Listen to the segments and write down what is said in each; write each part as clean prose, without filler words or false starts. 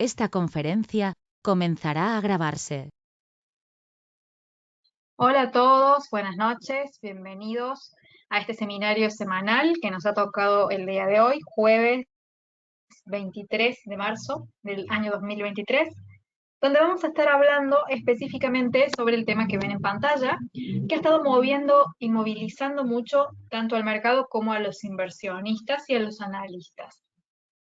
Esta conferencia comenzará a grabarse. Hola a todos, buenas noches, bienvenidos a este seminario semanal que nos ha tocado el día de hoy, jueves 23 de marzo del año 2023, donde vamos a estar hablando específicamente sobre el tema que ven en pantalla, que ha estado moviendo y movilizando mucho tanto al mercado como a los inversionistas y a los analistas.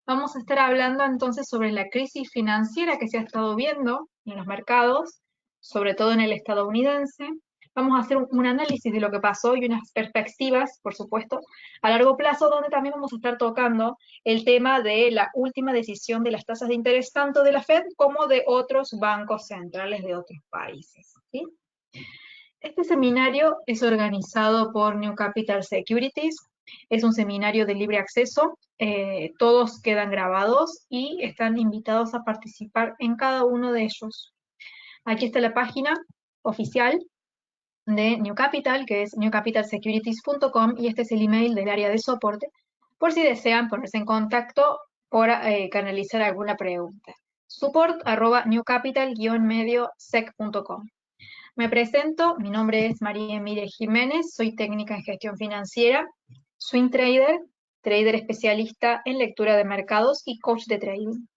Vamos a estar hablando entonces sobre la crisis financiera que se ha estado viendo en los mercados, sobre todo en el estadounidense. Vamos a hacer un análisis de lo que pasó y unas perspectivas, por supuesto, a largo plazo, donde también vamos a estar tocando el tema de la última decisión de las tasas de interés, tanto de la Fed como de otros bancos centrales de otros países, ¿sí? Este seminario es organizado por New Capital Securities, es un seminario de libre acceso, todos quedan grabados y están invitados a participar en cada uno de ellos. Aquí está la página oficial de New Capital, que es newcapitalsecurities.com, y este es el email del área de soporte, por si desean ponerse en contacto por canalizar alguna pregunta. support@newcapital-sec.com. Me presento, mi nombre es María Emilia Jiménez, soy técnica en gestión financiera, swing trader, trader especialista en lectura de mercados y coach de trading.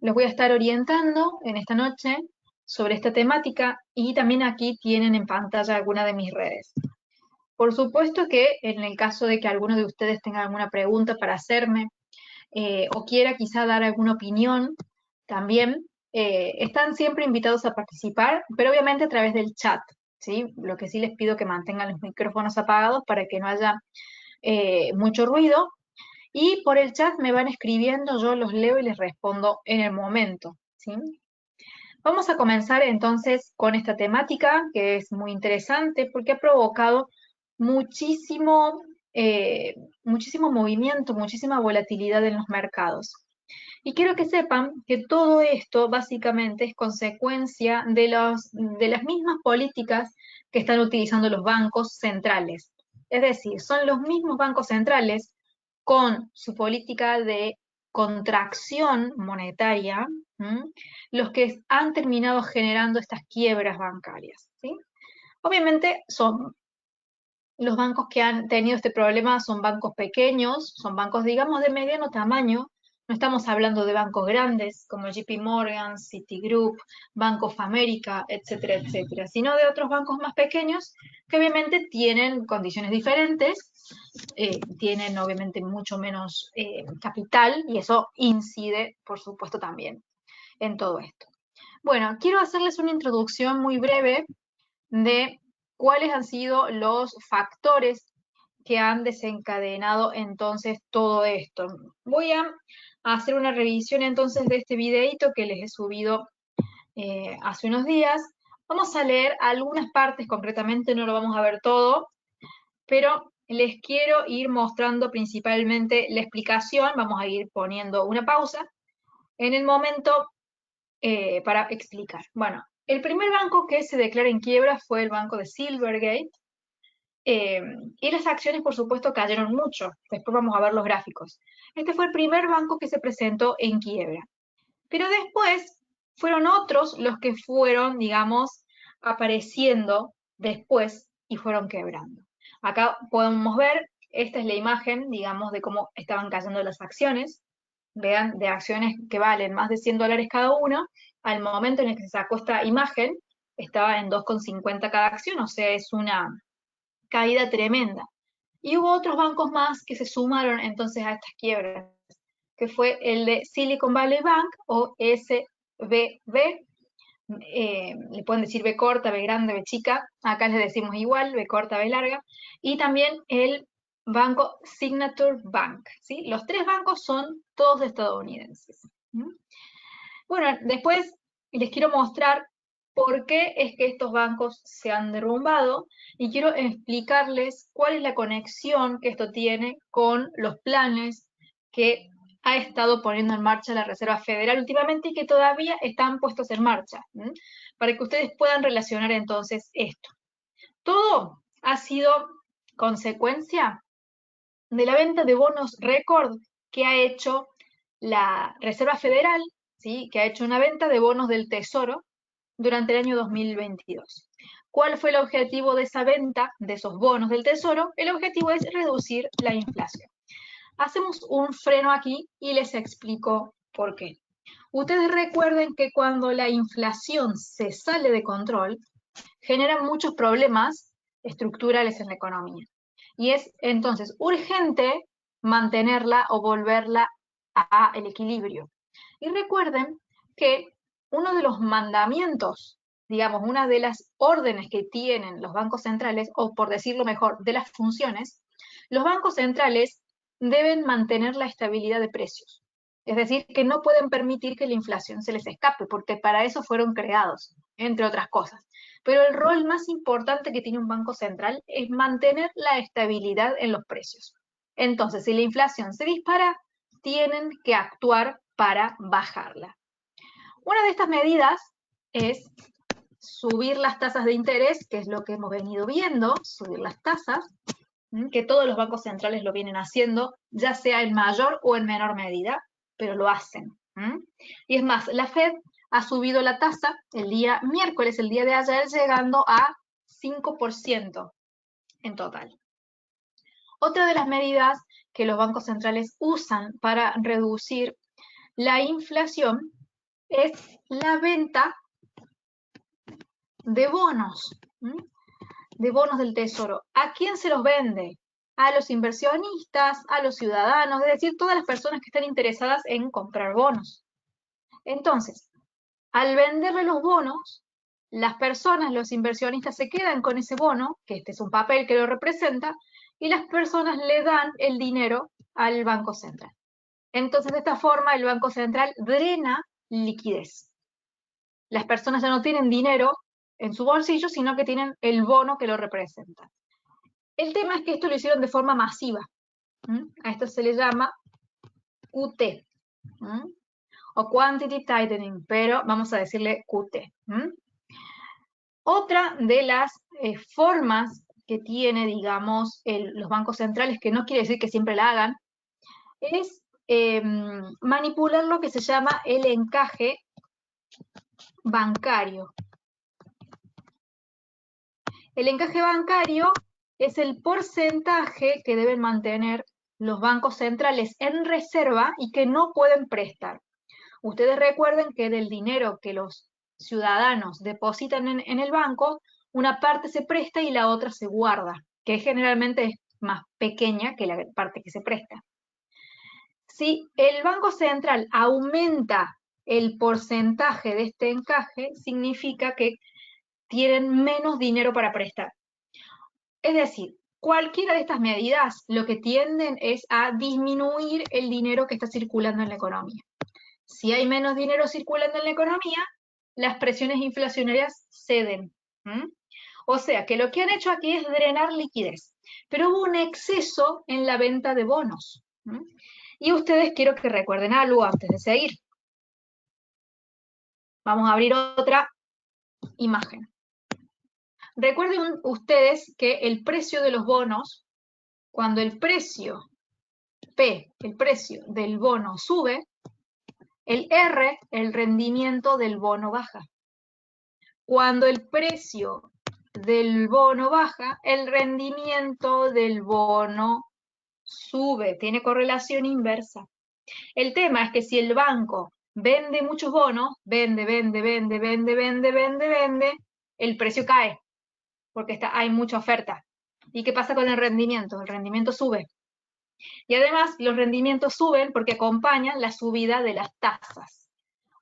Los voy a estar orientando en esta noche sobre esta temática y también aquí tienen en pantalla alguna de mis redes. Por supuesto que en el caso de que alguno de ustedes tenga alguna pregunta para hacerme o quiera quizá dar alguna opinión, también están siempre invitados a participar, pero obviamente a través del chat, ¿sí? Lo que sí les pido que mantengan los micrófonos apagados para que no haya mucho ruido. Y por el chat me van escribiendo, yo los leo y les respondo en el momento, ¿sí? Vamos a comenzar entonces con esta temática que es muy interesante porque ha provocado muchísimo, muchísimo movimiento, muchísima volatilidad en los mercados. Y quiero que sepan que todo esto básicamente es consecuencia de las mismas políticas que están utilizando los bancos centrales. Es decir, son los mismos bancos centrales con su política de contracción monetaria, los que han terminado generando estas quiebras bancarias, ¿sí? Obviamente son los bancos que han tenido este problema son bancos pequeños, son bancos, digamos, de mediano tamaño. No estamos hablando de bancos grandes como JP Morgan, Citigroup, Bank of America, etcétera, etcétera, sino de otros bancos más pequeños que obviamente tienen condiciones diferentes, tienen obviamente mucho menos capital y eso incide, por supuesto, también en todo esto. Bueno, quiero hacerles una introducción muy breve de cuáles han sido los factores que han desencadenado entonces todo esto. Voy a hacer una revisión entonces de este videito que les he subido hace unos días. Vamos a leer algunas partes, concretamente no lo vamos a ver todo, pero les quiero ir mostrando principalmente la explicación. Vamos a ir poniendo una pausa en el momento para explicar. Bueno, el primer banco que se declara en quiebra fue el banco de Silvergate, y las acciones, por supuesto, cayeron mucho. Después vamos a ver los gráficos. Este fue el primer banco que se presentó en quiebra. Pero después fueron otros los que fueron, digamos, apareciendo después y fueron quebrando. Acá podemos ver, esta es la imagen, digamos, de cómo estaban cayendo las acciones. Vean, de acciones que valen más de $100 cada una, al momento en el que se sacó esta imagen, estaba en 2,50 cada acción, o sea, es una caída tremenda. Y hubo otros bancos más que se sumaron entonces a estas quiebras, que fue el de Silicon Valley Bank o SVB, le pueden decir B corta, B grande, B chica, acá les decimos igual, B corta, B larga, y también el banco Signature Bank, ¿sí? Los tres bancos son todos estadounidenses. Bueno, después les quiero mostrar por qué es que estos bancos se han derrumbado y quiero explicarles cuál es la conexión que esto tiene con los planes que ha estado poniendo en marcha la Reserva Federal últimamente y que todavía están puestos en marcha, para que ustedes puedan relacionar entonces esto. Todo ha sido consecuencia de la venta de bonos récord que ha hecho la Reserva Federal ¿sí? Que ha hecho una venta de bonos del Tesoro durante el año 2022. ¿Cuál fue el objetivo de esa venta de esos bonos del Tesoro? El objetivo es reducir la inflación. Hacemos un freno aquí y les explico por qué. Ustedes recuerden que cuando la inflación se sale de control, generan muchos problemas estructurales en la economía. Y es entonces urgente mantenerla o volverla al equilibrio. Y recuerden que uno de los mandamientos, digamos, una de las órdenes que tienen los bancos centrales, o por decirlo mejor, de las funciones, los bancos centrales deben mantener la estabilidad de precios. Es decir, que no pueden permitir que la inflación se les escape, porque para eso fueron creados, entre otras cosas. Pero el rol más importante que tiene un banco central es mantener la estabilidad en los precios. Entonces, si la inflación se dispara, tienen que actuar para bajarla. Una de estas medidas es subir las tasas de interés, que es lo que hemos venido viendo, subir las tasas, que todos los bancos centrales lo vienen haciendo, ya sea en mayor o en menor medida, pero lo hacen. Y es más, la Fed ha subido la tasa el día miércoles, el día de ayer, llegando a 5% en total. Otra de las medidas que los bancos centrales usan para reducir la inflación es la venta de bonos del Tesoro. ¿A quién se los vende? A los inversionistas, a los ciudadanos, es decir, todas las personas que están interesadas en comprar bonos. Entonces, al venderle los bonos, las personas, los inversionistas se quedan con ese bono, que este es un papel que lo representa, y las personas le dan el dinero al Banco Central. Entonces, de esta forma, el Banco Central drena liquidez. Las personas ya no tienen dinero en su bolsillo, sino que tienen el bono que lo representa. El tema es que esto lo hicieron de forma masiva. A esto se le llama QT, o Quantitative Tightening, pero vamos a decirle QT. Otra de las formas que tiene, digamos, los bancos centrales, que no quiere decir que siempre la hagan, es manipular lo que se llama el encaje bancario. El encaje bancario es el porcentaje que deben mantener los bancos centrales en reserva y que no pueden prestar. Ustedes recuerden que del dinero que los ciudadanos depositan en el banco, una parte se presta y la otra se guarda, que generalmente es más pequeña que la parte que se presta. Si el Banco Central aumenta el porcentaje de este encaje, significa que tienen menos dinero para prestar. Es decir, cualquiera de estas medidas lo que tienden es a disminuir el dinero que está circulando en la economía. Si hay menos dinero circulando en la economía, las presiones inflacionarias ceden. O sea, que lo que han hecho aquí es drenar liquidez. Pero hubo un exceso en la venta de bonos. Y ustedes quiero que recuerden algo antes de seguir. Vamos a abrir otra imagen. Recuerden ustedes que el precio de los bonos, cuando el precio P, el precio del bono sube, el R, el rendimiento del bono baja. Cuando el precio del bono baja, el rendimiento del bono sube, tiene correlación inversa. El tema es que si el banco vende muchos bonos, vende, el precio cae, porque hay mucha oferta. ¿Y qué pasa con el rendimiento? El rendimiento sube. Y además los rendimientos suben porque acompañan la subida de las tasas.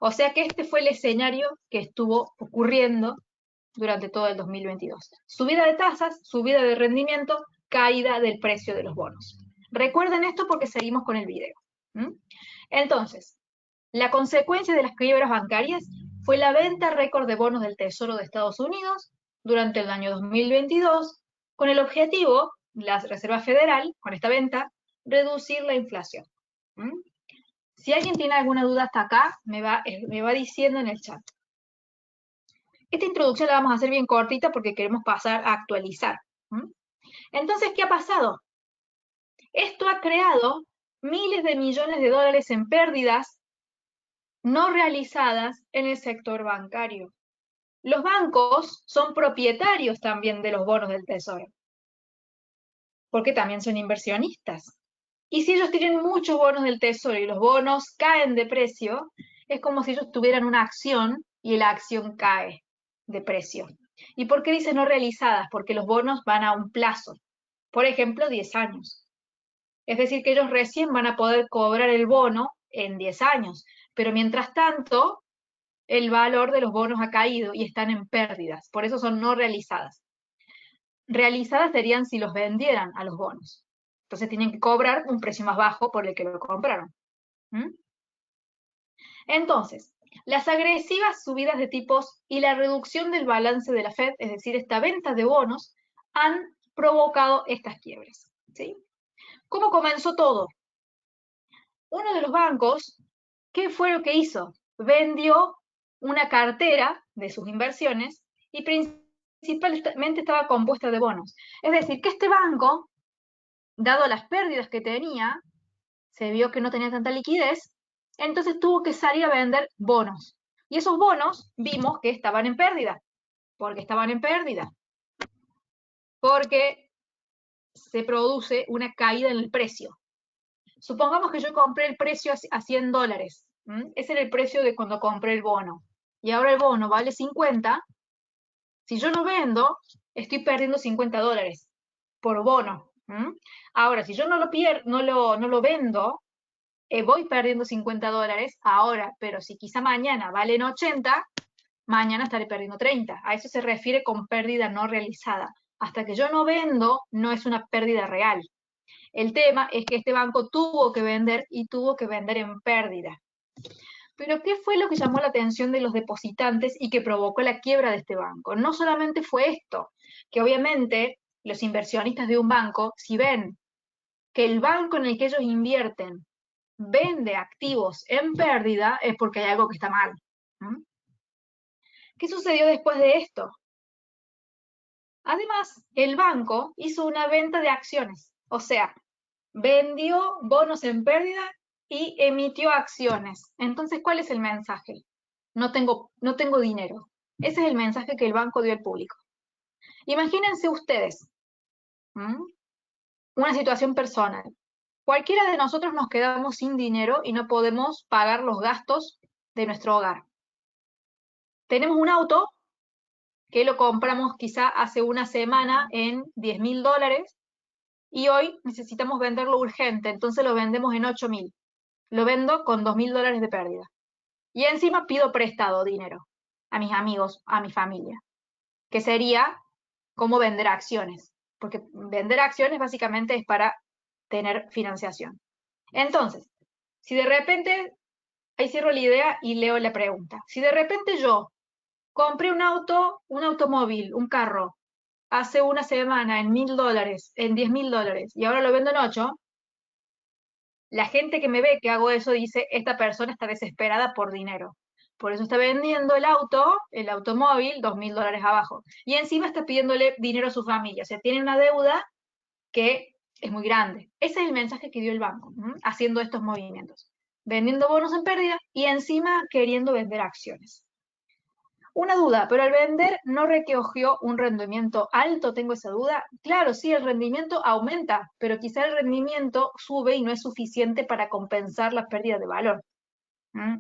O sea que este fue el escenario que estuvo ocurriendo durante todo el 2022. Subida de tasas, subida de rendimiento, caída del precio de los bonos. Recuerden esto porque seguimos con el video. Entonces, la consecuencia de las quiebras bancarias fue la venta récord de bonos del Tesoro de Estados Unidos durante el año 2022, con el objetivo, la Reserva Federal, con esta venta, reducir la inflación. Si alguien tiene alguna duda hasta acá, me va diciendo en el chat. Esta introducción la vamos a hacer bien cortita porque queremos pasar a actualizar. Entonces, ¿qué ha pasado? Esto ha creado miles de millones de dólares en pérdidas no realizadas en el sector bancario. Los bancos son propietarios también de los bonos del Tesoro, porque también son inversionistas. Y si ellos tienen muchos bonos del Tesoro y los bonos caen de precio, es como si ellos tuvieran una acción y la acción cae de precio. ¿Y por qué dice no realizadas? Porque los bonos van a un plazo, por ejemplo, 10 años. Es decir, que ellos recién van a poder cobrar el bono en 10 años, pero mientras tanto, el valor de los bonos ha caído y están en pérdidas, por eso son no realizadas. Realizadas serían si los vendieran a los bonos. Entonces tienen que cobrar un precio más bajo por el que lo compraron. ¿Mm? Entonces, las agresivas subidas de tipos y la reducción del balance de la Fed, es decir, esta venta de bonos, han provocado estas quiebras. ¿Sí? ¿Cómo comenzó todo? Uno de los bancos, ¿qué fue lo que hizo? Vendió una cartera de sus inversiones y principalmente estaba compuesta de bonos. Es decir, que este banco, dado las pérdidas que tenía, se vio que no tenía tanta liquidez, entonces tuvo que salir a vender bonos. Y esos bonos vimos que estaban en pérdida. ¿Por qué estaban en pérdida? Porque se produce una caída en el precio. Supongamos que yo compré el precio a $100. Ese era el precio de cuando compré el bono. Y ahora el bono vale 50. Si yo no vendo, estoy perdiendo $50 por bono. Ahora, si yo no lo vendo, voy perdiendo $50 ahora, pero si quizá mañana valen 80, mañana estaré perdiendo 30. A eso se refiere con pérdida no realizada. Hasta que yo no vendo, no es una pérdida real. El tema es que este banco tuvo que vender y tuvo que vender en pérdida. Pero ¿qué fue lo que llamó la atención de los depositantes y que provocó la quiebra de este banco? No solamente fue esto, que obviamente los inversionistas de un banco, si ven que el banco en el que ellos invierten vende activos en pérdida, es porque hay algo que está mal. ¿Qué sucedió después de esto? Además, el banco hizo una venta de acciones, o sea, vendió bonos en pérdida y emitió acciones. Entonces, ¿cuál es el mensaje? No tengo dinero. Ese es el mensaje que el banco dio al público. Imagínense ustedes una situación personal. Cualquiera de nosotros nos quedamos sin dinero y no podemos pagar los gastos de nuestro hogar. Tenemos un auto que lo compramos quizá hace una semana en $10.000 y hoy necesitamos venderlo urgente, entonces lo vendemos en 8.000. Lo vendo con $2.000 de pérdida. Y encima pido prestado dinero a mis amigos, a mi familia, que sería como vender acciones, porque vender acciones básicamente es para tener financiación. Entonces, si de repente, ahí cierro la idea y leo la pregunta, si de repente yo compré un automóvil, un carro, hace una semana en $1.000, en $10.000, y ahora lo vendo en 8, la gente que me ve que hago eso dice, esta persona está desesperada por dinero. Por eso está vendiendo el automóvil, $2.000 abajo. Y encima está pidiéndole dinero a su familia. O sea, tiene una deuda que es muy grande. Ese es el mensaje que dio el banco, haciendo estos movimientos. Vendiendo bonos en pérdida y encima queriendo vender acciones. Una duda, pero al vender no recogió un rendimiento alto, tengo esa duda. Claro, sí, el rendimiento aumenta, pero quizá el rendimiento sube y no es suficiente para compensar la pérdida de valor.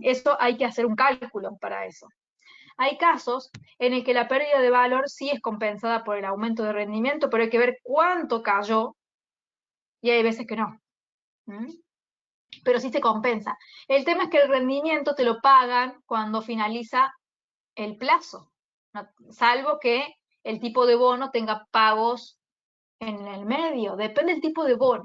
Eso hay que hacer un cálculo para eso. Hay casos en el que la pérdida de valor sí es compensada por el aumento de rendimiento, pero hay que ver cuánto cayó y hay veces que no. Pero sí se compensa. El tema es que el rendimiento te lo pagan cuando finaliza el plazo, salvo que el tipo de bono tenga pagos en el medio, depende del tipo de bono.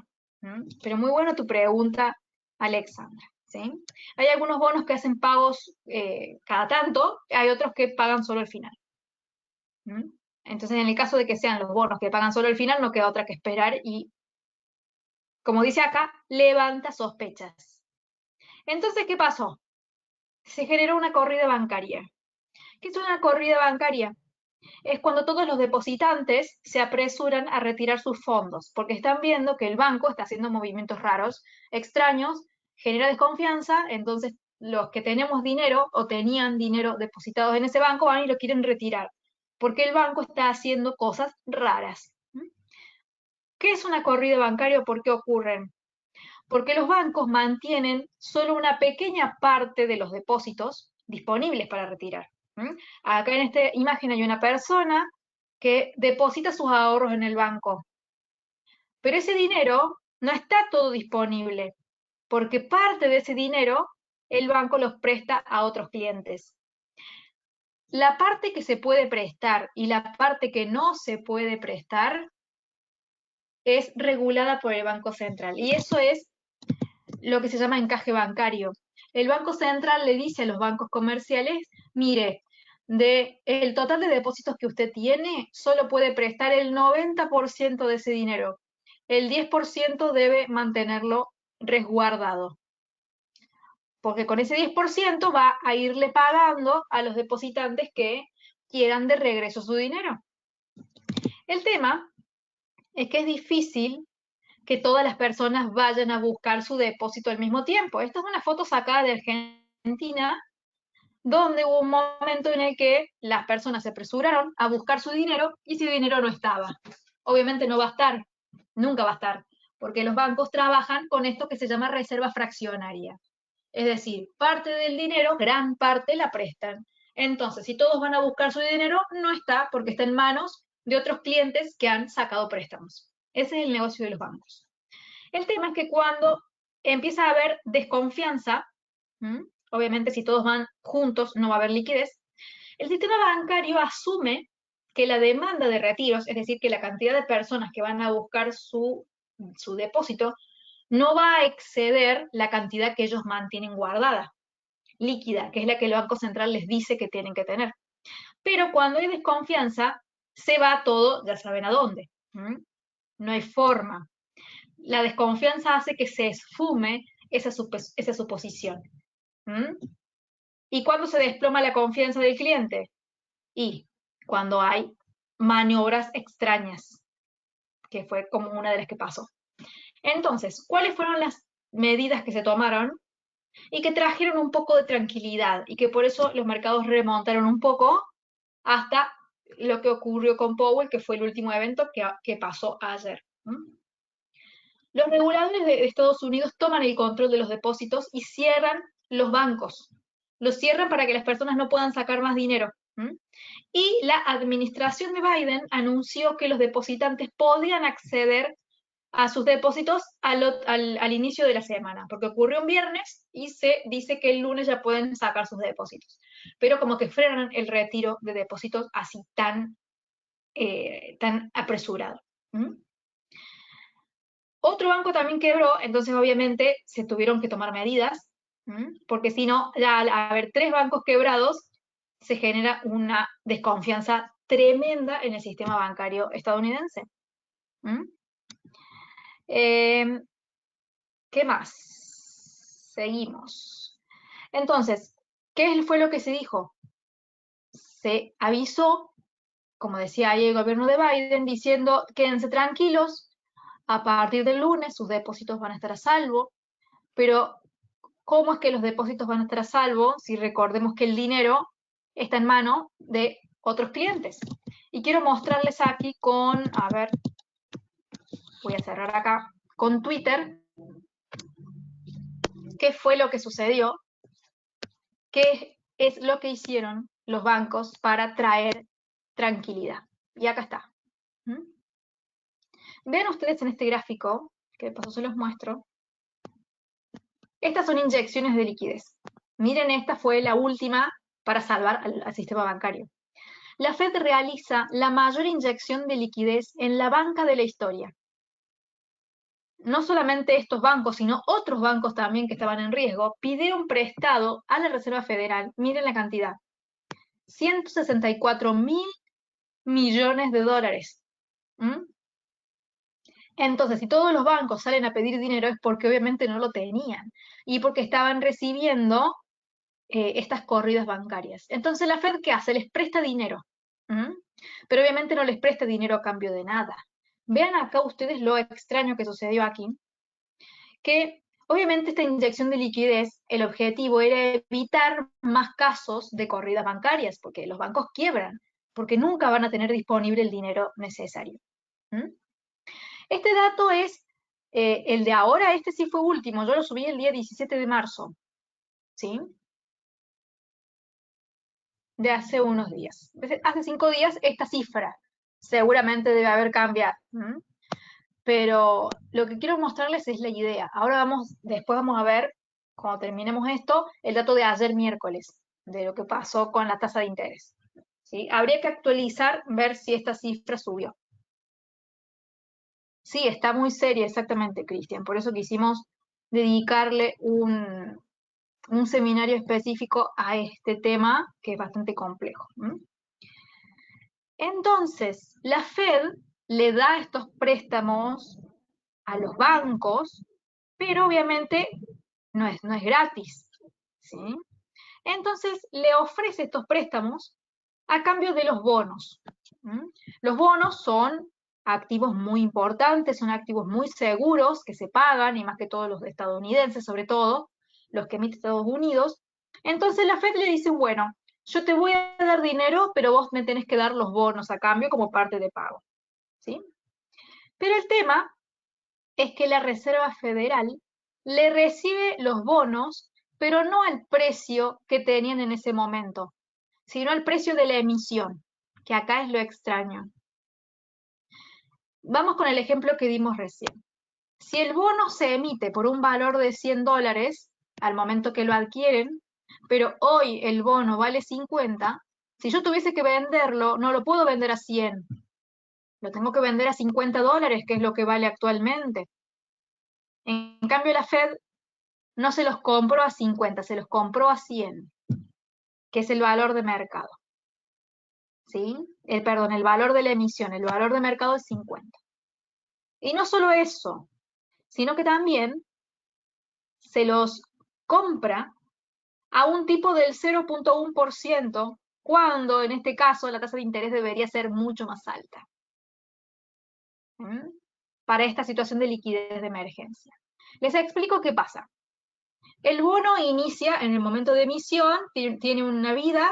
Pero muy buena tu pregunta, Alexandra. ¿Sí? Hay algunos bonos que hacen pagos cada tanto, hay otros que pagan solo al final. Entonces, en el caso de que sean los bonos que pagan solo al final, no queda otra que esperar y, como dice acá, levanta sospechas. Entonces, ¿qué pasó? Se generó una corrida bancaria. ¿Qué es una corrida bancaria? Es cuando todos los depositantes se apresuran a retirar sus fondos, porque están viendo que el banco está haciendo movimientos raros, extraños, genera desconfianza, entonces los que tenemos dinero o tenían dinero depositados en ese banco van y lo quieren retirar, porque el banco está haciendo cosas raras. ¿Qué es una corrida bancaria o por qué ocurren? Porque los bancos mantienen solo una pequeña parte de los depósitos disponibles para retirar. Acá en esta imagen hay una persona que deposita sus ahorros en el banco, pero ese dinero no está todo disponible, porque parte de ese dinero el banco los presta a otros clientes. La parte que se puede prestar y la parte que no se puede prestar es regulada por el Banco Central, y eso es lo que se llama encaje bancario. El Banco Central le dice a los bancos comerciales, mire, el total de depósitos que usted tiene, solo puede prestar el 90% de ese dinero. El 10% debe mantenerlo resguardado, porque con ese 10% va a irle pagando a los depositantes que quieran de regreso su dinero. El tema es que es difícil que todas las personas vayan a buscar su depósito al mismo tiempo. Esta es una foto sacada de Argentina, donde hubo un momento en el que las personas se apresuraron a buscar su dinero y ese dinero no estaba. Obviamente no va a estar, nunca va a estar, porque los bancos trabajan con esto que se llama reserva fraccionaria. Es decir, parte del dinero, gran parte la prestan. Entonces, si todos van a buscar su dinero, no está porque está en manos de otros clientes que han sacado préstamos. Ese es el negocio de los bancos. El tema es que cuando empieza a haber desconfianza, obviamente si todos van juntos no va a haber liquidez, el sistema bancario asume que la demanda de retiros, es decir, que la cantidad de personas que van a buscar su depósito, no va a exceder la cantidad que ellos mantienen guardada, líquida, que es la que el Banco Central les dice que tienen que tener. Pero cuando hay desconfianza, se va todo, ya saben a dónde. No hay forma. La desconfianza hace que se esfume esa suposición. ¿Y cuándo se desploma la confianza del cliente? Y cuando hay maniobras extrañas, que fue como una de las que pasó. Entonces, ¿cuáles fueron las medidas que se tomaron y que trajeron un poco de tranquilidad y que por eso los mercados remontaron un poco hasta lo que ocurrió con Powell, que fue el último evento que pasó ayer? Los reguladores de Estados Unidos toman el control de los depósitos y cierran los bancos. Los cierran para que las personas no puedan sacar más dinero. Y la administración de Biden anunció que los depositantes podían acceder a sus depósitos al inicio de la semana, porque ocurrió un viernes y se dice que el lunes ya pueden sacar sus depósitos. Pero como que frenan el retiro de depósitos así tan apresurado. Otro banco también quebró, entonces obviamente se tuvieron que tomar medidas, porque si no, ya al haber 3 bancos quebrados, se genera una desconfianza tremenda en el sistema bancario estadounidense. ¿Qué más? Seguimos. Entonces, ¿qué fue lo que se dijo? Se avisó, como decía ahí el gobierno de Biden, diciendo, quédense tranquilos, a partir del lunes sus depósitos van a estar a salvo, pero ¿cómo es que los depósitos van a estar a salvo si recordemos que el dinero está en mano de otros clientes? Y quiero mostrarles aquí con, a ver, voy a cerrar acá, con Twitter, qué fue lo que sucedió, qué es lo que hicieron los bancos para traer tranquilidad. Y acá está. Vean ustedes en este gráfico, que de paso se los muestro, estas son inyecciones de liquidez. Miren, esta fue la última para salvar al sistema bancario. La Fed realiza la mayor inyección de liquidez en la banca de la historia. No solamente estos bancos, sino otros bancos también que estaban en riesgo, pidieron prestado a la Reserva Federal, miren la cantidad, 164.000 millones de dólares. Entonces, si todos los bancos salen a pedir dinero es porque obviamente no lo tenían y porque estaban recibiendo estas corridas bancarias. Entonces, la Fed, ¿qué hace? Les presta dinero. Pero obviamente no les presta dinero a cambio de nada. Vean acá ustedes lo extraño que sucedió aquí, que Obviamente esta inyección de liquidez, el objetivo era evitar más casos de corridas bancarias, porque los bancos quiebran, porque nunca van a tener disponible el dinero necesario. ¿Mm? Este dato es el de ahora, este sí fue último, yo lo subí el día 17 de marzo, ¿sí? De hace unos días. Hace 5 días esta cifra seguramente debe haber cambiado. Pero lo que quiero mostrarles es la idea. Ahora después vamos a ver, cuando terminemos esto, el dato de ayer miércoles, de lo que pasó con la tasa de interés. ¿Sí? Habría que actualizar, ver si esta cifra subió. Sí, está muy seria, exactamente, Cristian. Por eso quisimos dedicarle un seminario específico a este tema, que es bastante complejo. Entonces, la Fed le da estos préstamos a los bancos, pero obviamente no es gratis, ¿sí? Entonces le ofrece estos préstamos a cambio de los bonos. Los bonos son activos muy importantes, son activos muy seguros que se pagan, y más que todos los estadounidenses, sobre todo los que emite Estados Unidos. Entonces la Fed le dice, bueno, yo te voy a dar dinero, pero vos me tenés que dar los bonos a cambio como parte de pago, ¿sí? Pero el tema es que la Reserva Federal le recibe los bonos, pero no al precio que tenían en ese momento, sino al precio de la emisión, que acá es lo extraño. Vamos con el ejemplo que dimos recién. Si el bono se emite por un valor de $100 al momento que lo adquieren, pero hoy el bono vale 50, si yo tuviese que venderlo, no lo puedo vender a 100, lo tengo que vender a $50, que es lo que vale actualmente. En cambio, la Fed no se los compró a 50, se los compró a 100, que es el valor de mercado. ¿Sí? Perdón, el valor de la emisión, el valor de mercado es 50. Y no solo eso, sino que también se los compra a un tipo del 0.1%, cuando en este caso la tasa de interés debería ser mucho más alta. Para esta situación de liquidez de emergencia. Les explico qué pasa. El bono inicia en el momento de emisión, tiene una vida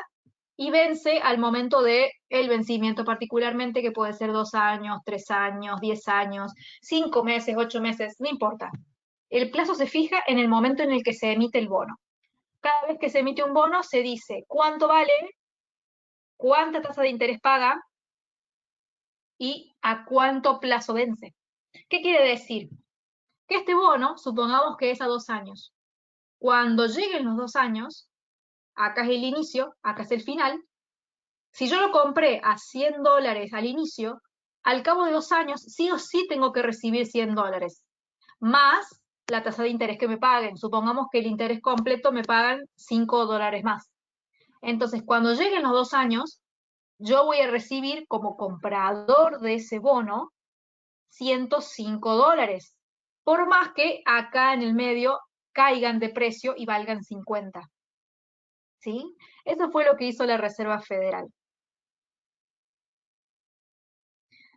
y vence al momento del vencimiento, particularmente que puede ser 2 años, 3 años, 10 años, 5 meses, 8 meses, no importa. El plazo se fija en el momento en el que se emite el bono. Cada vez que se emite un bono se dice cuánto vale, cuánta tasa de interés paga y a cuánto plazo vence. ¿Qué quiere decir? Que este bono, supongamos que es a 2 años. Cuando lleguen los 2 años, acá es el inicio, acá es el final. Si yo lo compré a $100 al inicio, al cabo de 2 años sí o sí tengo que recibir $100, más la tasa de interés que me paguen. Supongamos que el interés completo me pagan $5 más. Entonces, cuando lleguen los 2 años, yo voy a recibir como comprador de ese bono $105, por más que acá en el medio caigan de precio y valgan 50. ¿Sí? Eso fue lo que hizo la Reserva Federal.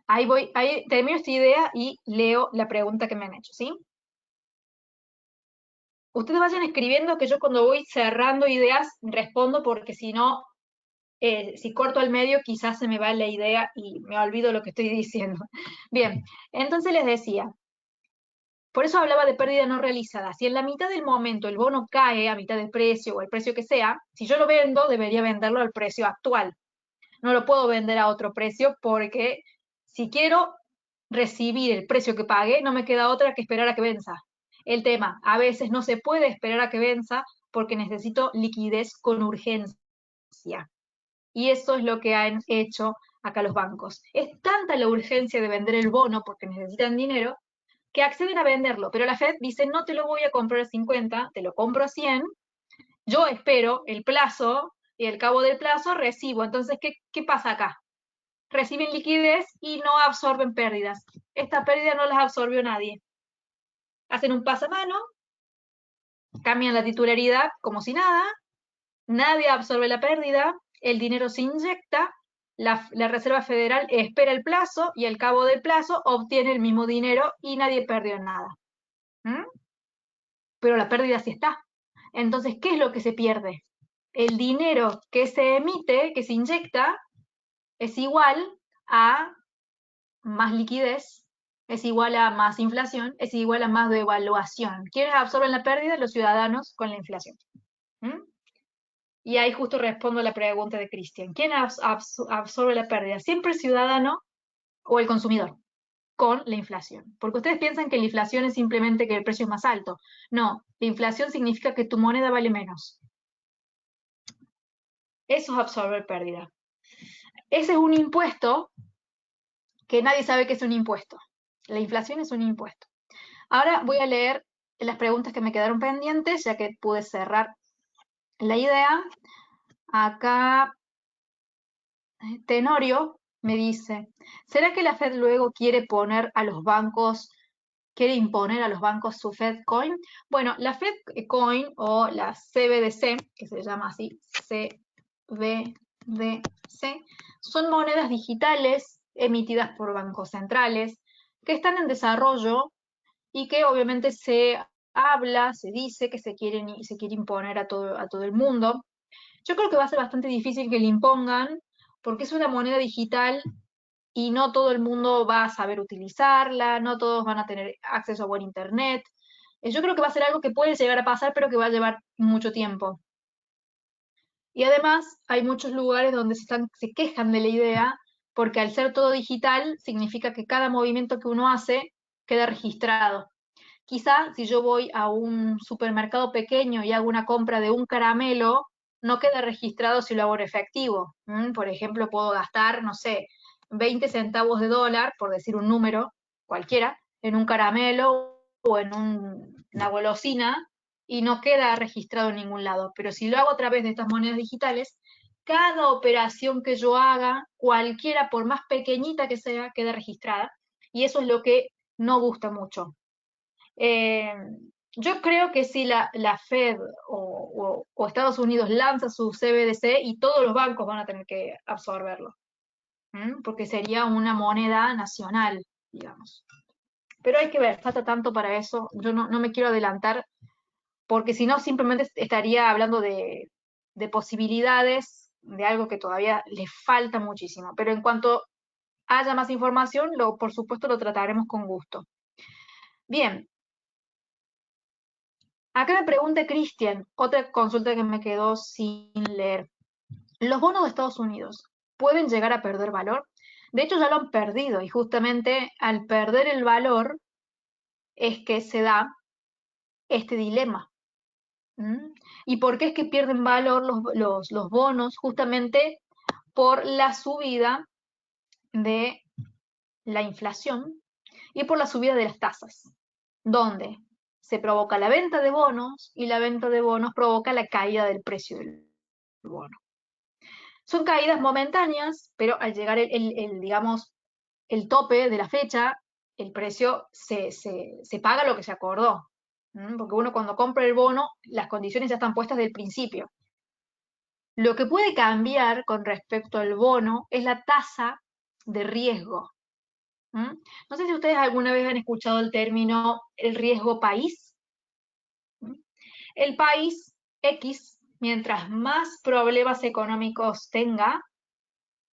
Ahí termino esta idea y leo la pregunta que me han hecho, ¿sí? Ustedes vayan escribiendo, que yo cuando voy cerrando ideas respondo, porque si no, si corto al medio quizás se me va la idea y me olvido lo que estoy diciendo. Bien, entonces les decía, por eso hablaba de pérdida no realizada. Si en la mitad del momento el bono cae a mitad de precio o el precio que sea, si yo lo vendo, debería venderlo al precio actual. No lo puedo vender a otro precio, porque si quiero recibir el precio que pague, no me queda otra que esperar a que venza. El tema, a veces no se puede esperar a que venza porque necesito liquidez con urgencia. Y eso es lo que han hecho acá los bancos. Es tanta la urgencia de vender el bono porque necesitan dinero, que acceden a venderlo, pero la Fed dice, no te lo voy a comprar a 50, te lo compro a 100, yo espero el plazo y al cabo del plazo recibo. Entonces, ¿qué pasa acá? Reciben liquidez y no absorben pérdidas. Esta pérdida no las absorbió nadie. Hacen un pasamano, cambian la titularidad como si nada, nadie absorbe la pérdida, el dinero se inyecta, la Reserva Federal espera el plazo y al cabo del plazo obtiene el mismo dinero y nadie perdió nada. pero la pérdida sí está. Entonces, ¿qué es lo que se pierde? El dinero que se emite, que se inyecta, es igual a más liquidez, es igual a más inflación, es igual a más devaluación. ¿Quiénes absorben la pérdida? Los ciudadanos con la inflación. ¿Mm? Y ahí justo respondo a la pregunta de Cristian. ¿Quién absorbe la pérdida? Siempre el ciudadano o el consumidor con la inflación. Porque ustedes piensan que la inflación es simplemente que el precio es más alto. No, la inflación significa que tu moneda vale menos. Eso es absorber pérdida. Ese es un impuesto que nadie sabe que es un impuesto. La inflación es un impuesto. Ahora voy a leer las preguntas que me quedaron pendientes, ya que pude cerrar la idea. Acá Tenorio me dice, ¿será que la Fed luego quiere imponer a los bancos su Fed Coin? Bueno, la Fed Coin o la CBDC, que se llama así, CBDC, son monedas digitales emitidas por bancos centrales que están en desarrollo y que obviamente se dice que se quiere imponer a todo el mundo. Yo creo que va a ser bastante difícil que le impongan, porque es una moneda digital y no todo el mundo va a saber utilizarla, no todos van a tener acceso a buen internet. Yo creo que va a ser algo que puede llegar a pasar, pero que va a llevar mucho tiempo. Y además hay muchos lugares donde se quejan de la idea, porque al ser todo digital significa que cada movimiento que uno hace queda registrado. Quizá si yo voy a un supermercado pequeño y hago una compra de un caramelo, no queda registrado si lo hago en efectivo. Por ejemplo, puedo gastar, no sé, 20 centavos de dólar, por decir un número cualquiera, en un caramelo o en una golosina, y no queda registrado en ningún lado. Pero si lo hago a través de estas monedas digitales, cada operación que yo haga, cualquiera, por más pequeñita que sea, queda registrada. Y eso es lo que no gusta mucho. Yo creo que si la Fed o Estados Unidos lanza su CBDC y todos los bancos van a tener que absorberlo, porque sería una moneda nacional, digamos. Pero hay que ver, falta tanto para eso. Yo no me quiero adelantar, porque si no simplemente estaría hablando de posibilidades de algo que todavía le falta muchísimo. Pero en cuanto haya más información, por supuesto lo trataremos con gusto. Bien, acá me pregunta Cristian, otra consulta que me quedó sin leer. ¿Los bonos de Estados Unidos pueden llegar a perder valor? De hecho, ya lo han perdido y justamente al perder el valor es que se da este dilema. ¿Y por qué es que pierden valor los bonos? Justamente por la subida de la inflación y por la subida de las tasas, donde se provoca la venta de bonos y la venta de bonos provoca la caída del precio del bono. Son caídas momentáneas, pero al llegar digamos, el tope de la fecha, el precio se paga lo que se acordó. Porque uno cuando compra el bono, las condiciones ya están puestas del principio. Lo que puede cambiar con respecto al bono es la tasa de riesgo. No sé si ustedes alguna vez han escuchado el término el riesgo país. El país X, mientras más problemas económicos tenga,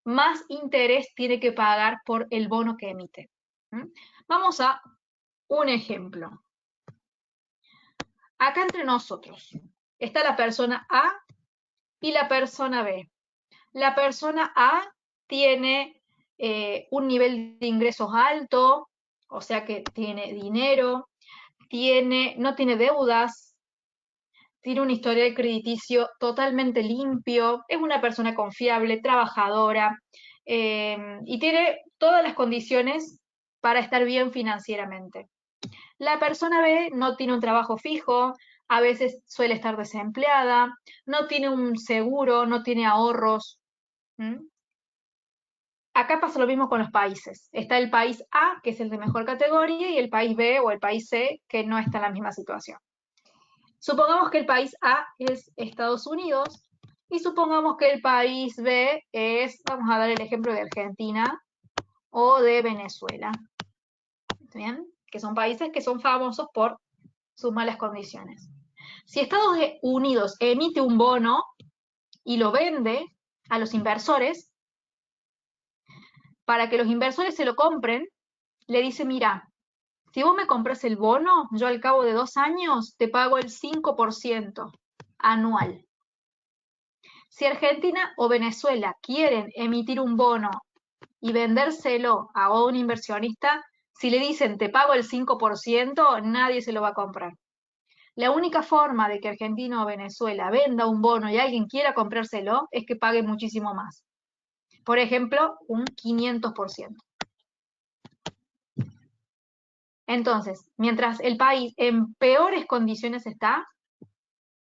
más interés tiene que pagar por el bono que emite. Vamos a un ejemplo. Acá entre nosotros está la persona A y la persona B. La persona A tiene un nivel de ingresos alto, o sea que tiene dinero, no tiene deudas, tiene un historial crediticio totalmente limpio, es una persona confiable, trabajadora, y tiene todas las condiciones para estar bien financieramente. La persona B no tiene un trabajo fijo, a veces suele estar desempleada, no tiene un seguro, no tiene ahorros. Acá pasa lo mismo con los países. Está el país A, que es el de mejor categoría, y el país B o el país C, que no está en la misma situación. Supongamos que el país A es Estados Unidos y supongamos que el país B vamos a dar el ejemplo de Argentina o de Venezuela. ¿Bien? Que son países que son famosos por sus malas condiciones. Si Estados Unidos emite un bono y lo vende a los inversores, para que los inversores se lo compren, le dice, mira, si vos me compras el bono, yo al cabo de 2 años te pago el 5% anual. Si Argentina o Venezuela quieren emitir un bono y vendérselo a un inversionista, si le dicen te pago el 5%, nadie se lo va a comprar. La única forma de que Argentina o Venezuela venda un bono y alguien quiera comprárselo es que pague muchísimo más. Por ejemplo, un 500%. Entonces, mientras el país en peores condiciones está,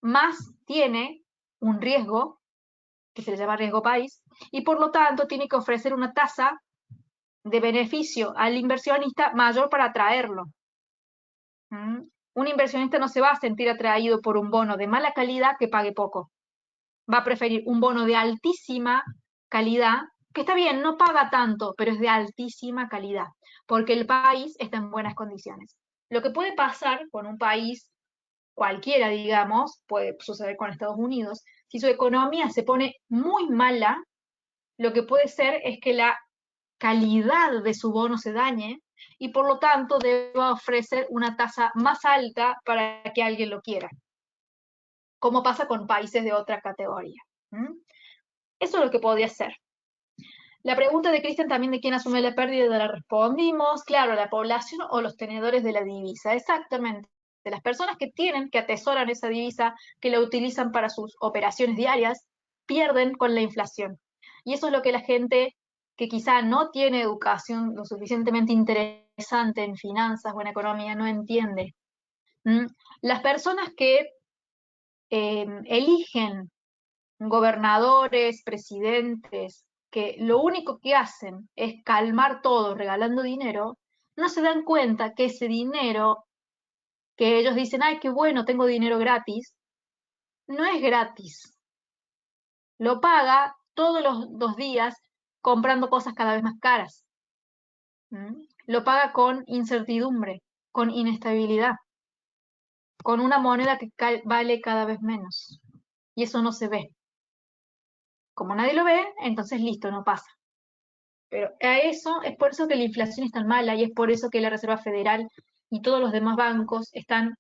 más tiene un riesgo, que se le llama riesgo país, y por lo tanto tiene que ofrecer una tasa de beneficio al inversionista mayor para atraerlo. Un inversionista no se va a sentir atraído por un bono de mala calidad que pague poco. Va a preferir un bono de altísima calidad, que está bien, no paga tanto, pero es de altísima calidad, porque el país está en buenas condiciones. Lo que puede pasar con un país cualquiera, digamos, puede suceder con Estados Unidos, si su economía se pone muy mala, lo que puede ser es que la calidad de su bono se dañe y por lo tanto deba ofrecer una tasa más alta para que alguien lo quiera, como pasa con países de otra categoría. Eso es lo que podría ser. La pregunta de Cristian también de quién asume la pérdida la respondimos, claro, la población o los tenedores de la divisa, exactamente. De las personas que tienen, que atesoran esa divisa, que la utilizan para sus operaciones diarias, pierden con la inflación. Y eso es lo que la gente que quizá no tiene educación lo suficientemente interesante en finanzas o en economía no entiende. Las personas que eligen gobernadores, presidentes, que lo único que hacen es calmar todo regalando dinero, no se dan cuenta que ese dinero que ellos dicen, ay, qué bueno, tengo dinero gratis, no es gratis. Lo paga todos los días comprando cosas cada vez más caras. Lo paga con incertidumbre, con inestabilidad, con una moneda que vale cada vez menos. Y eso no se ve. Como nadie lo ve, entonces listo, no pasa. Pero a eso es por eso que la inflación es tan mala y es por eso que la Reserva Federal y todos los demás bancos están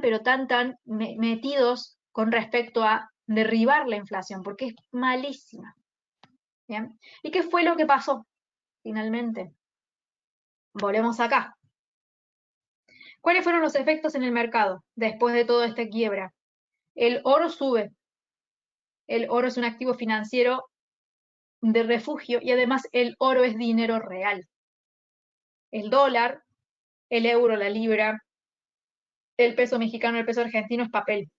pero tan metidos con respecto a derribar la inflación, porque es malísima. ¿Bien? ¿Y qué fue lo que pasó finalmente? Volvemos acá. ¿Cuáles fueron los efectos en el mercado después de toda esta quiebra? El oro sube. El oro es un activo financiero de refugio y además el oro es dinero real. El dólar, el euro, la libra, el peso mexicano, el peso argentino es papel.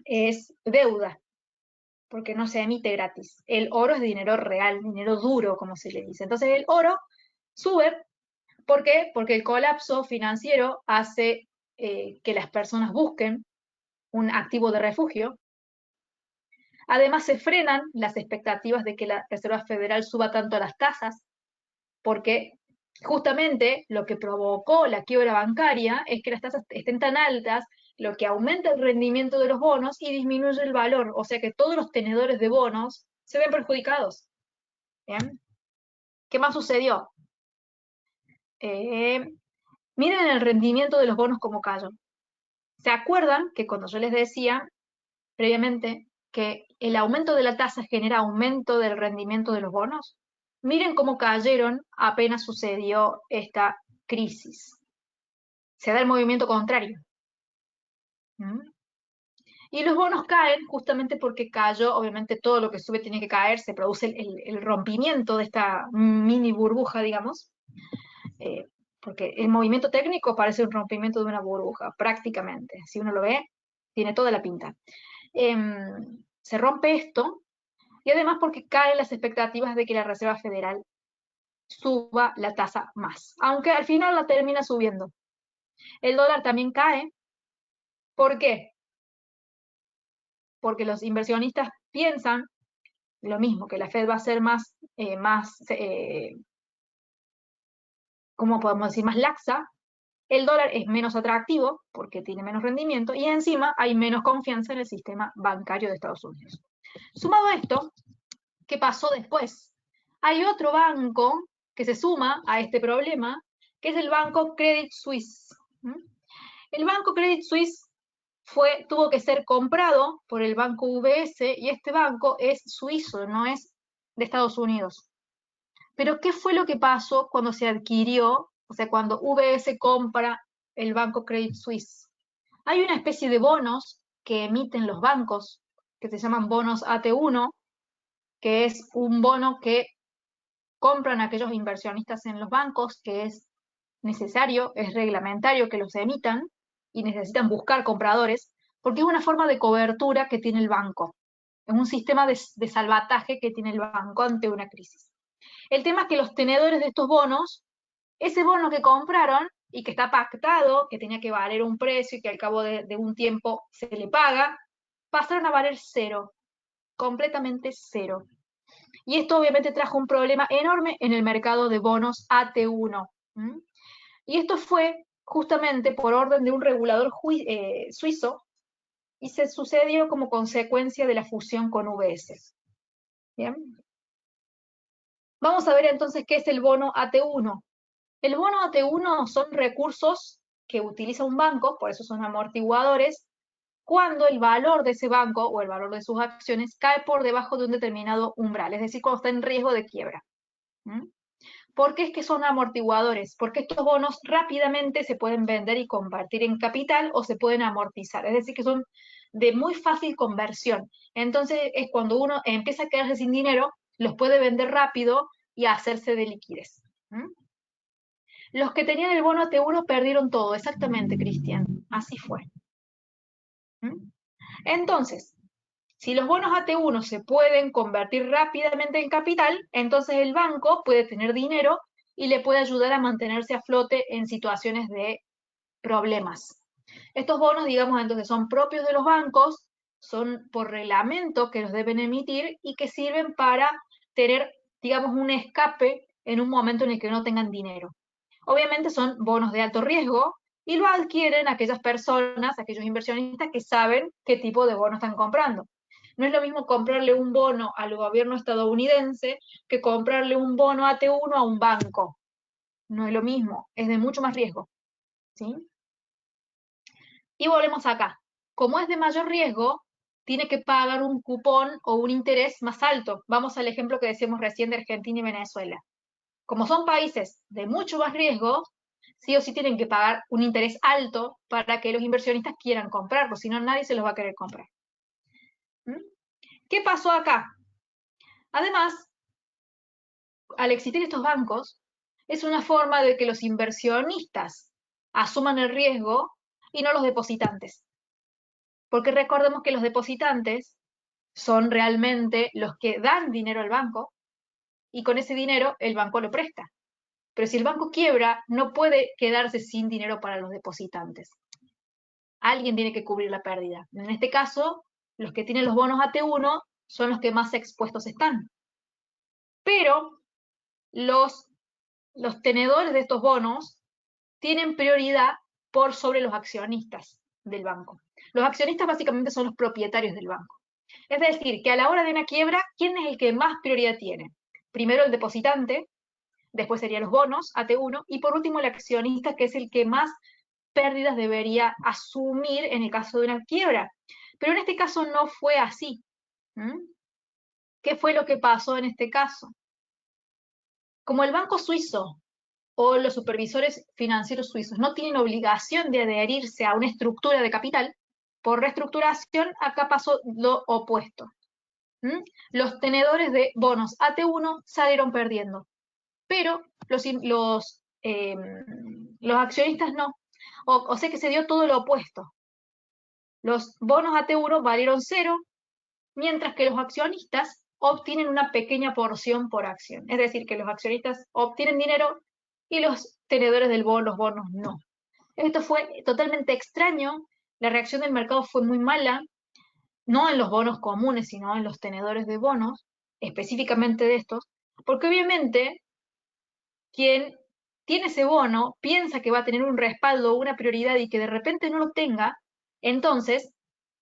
Es deuda, porque no se emite gratis. El oro es dinero real, dinero duro, como se le dice. Entonces el oro sube. ¿Por qué? Porque el colapso financiero hace que las personas busquen un activo de refugio. Además se frenan las expectativas de que la Reserva Federal suba tanto las tasas, porque justamente lo que provocó la quiebra bancaria es que las tasas estén tan altas, lo que aumenta el rendimiento de los bonos y disminuye el valor, o sea que todos los tenedores de bonos se ven perjudicados. ¿Bien? ¿Qué más sucedió? Miren el rendimiento de los bonos como cayó. ¿Se acuerdan que cuando yo les decía previamente que el aumento de la tasa genera aumento del rendimiento de los bonos? Miren cómo cayeron apenas sucedió esta crisis. Se da el movimiento contrario. Y los bonos caen justamente porque cayó, obviamente todo lo que sube tiene que caer, se produce el rompimiento de esta mini burbuja, digamos, porque el movimiento técnico parece un rompimiento de una burbuja, prácticamente. Si uno lo ve, tiene toda la pinta. Se rompe esto, y además porque caen las expectativas de que la Reserva Federal suba la tasa más, aunque al final la termina subiendo. El dólar también cae. ¿Por qué? Porque los inversionistas piensan lo mismo, que la Fed va a ser ¿cómo podemos decir? Más laxa, el dólar es menos atractivo porque tiene menos rendimiento y encima hay menos confianza en el sistema bancario de Estados Unidos. Sumado a esto, ¿qué pasó después? Hay otro banco que se suma a este problema, que es el banco Credit Suisse. El banco Credit Suisse tuvo que ser comprado por el banco UBS y este banco es suizo, no es de Estados Unidos. Pero ¿qué fue lo que pasó cuando se adquirió, o sea, cuando UBS compra el banco Credit Suisse? Hay una especie de bonos que emiten los bancos, que se llaman bonos AT1, que es un bono que compran aquellos inversionistas en los bancos, que es necesario, es reglamentario que los emitan y necesitan buscar compradores, porque es una forma de cobertura que tiene el banco. Es un sistema de salvataje que tiene el banco ante una crisis. El tema es que los tenedores de estos bonos, ese bono que compraron y que está pactado, que tenía que valer un precio y que al cabo de un tiempo se le paga, pasaron a valer cero, completamente cero. Y esto obviamente trajo un problema enorme en el mercado de bonos AT1. Y esto fue justamente por orden de un regulador suizo y se sucedió como consecuencia de la fusión con UBS. ¿Bien? Vamos a ver entonces qué es el bono AT1. El bono AT1 son recursos que utiliza un banco, por eso son amortiguadores, cuando el valor de ese banco o el valor de sus acciones cae por debajo de un determinado umbral, es decir, cuando está en riesgo de quiebra. ¿Por qué es que son amortiguadores? Porque estos bonos rápidamente se pueden vender y convertir en capital o se pueden amortizar, es decir, que son de muy fácil conversión. Entonces es cuando uno empieza a quedarse sin dinero, los puede vender rápido y hacerse de liquidez. Los que tenían el bono T1 perdieron todo, exactamente, Cristian, así fue. Entonces, si los bonos AT1 se pueden convertir rápidamente en capital, entonces el banco puede tener dinero y le puede ayudar a mantenerse a flote en situaciones de problemas. Estos bonos, digamos, entonces son propios de los bancos, son por reglamento que los deben emitir y que sirven para tener, digamos, un escape en un momento en el que no tengan dinero. Obviamente son bonos de alto riesgo y lo adquieren aquellas personas, aquellos inversionistas que saben qué tipo de bono están comprando. No es lo mismo comprarle un bono al gobierno estadounidense que comprarle un bono AT1 a un banco. No es lo mismo, es de mucho más riesgo. ¿Sí? Y volvemos acá. Como es de mayor riesgo, tiene que pagar un cupón o un interés más alto. Vamos al ejemplo que decíamos recién de Argentina y Venezuela. Como son países de mucho más riesgo, sí o sí tienen que pagar un interés alto para que los inversionistas quieran comprarlo, si no nadie se los va a querer comprar. ¿Qué pasó acá? Además, al existir estos bancos, es una forma de que los inversionistas asuman el riesgo y no los depositantes. Porque recordemos que los depositantes son realmente los que dan dinero al banco y con ese dinero el banco lo presta. Pero si el banco quiebra, no puede quedarse sin dinero para los depositantes. Alguien tiene que cubrir la pérdida. En este caso, los que tienen los bonos AT1 son los que más expuestos están. Pero los tenedores de estos bonos tienen prioridad por sobre los accionistas del banco. Los accionistas básicamente son los propietarios del banco. Es decir, que a la hora de una quiebra, ¿quién es el que más prioridad tiene? Primero el depositante, después serían los bonos, AT1, y por último el accionista, que es el que más pérdidas debería asumir en el caso de una quiebra. Pero en este caso no fue así. ¿Qué fue lo que pasó en este caso? Como el banco suizo o los supervisores financieros suizos no tienen obligación de adherirse a una estructura de capital, por reestructuración acá pasó lo opuesto. Los tenedores de bonos AT1 salieron perdiendo, pero los accionistas no. O sea que se dio todo lo opuesto. Los bonos AT1 valieron cero, mientras que los accionistas obtienen una pequeña porción por acción. Es decir, que los accionistas obtienen dinero y los tenedores del bono, los bonos no. Esto fue totalmente extraño, la reacción del mercado fue muy mala, no en los bonos comunes, sino en los tenedores de bonos, específicamente de estos, porque obviamente quien tiene ese bono, piensa que va a tener un respaldo, una prioridad y que de repente no lo tenga, entonces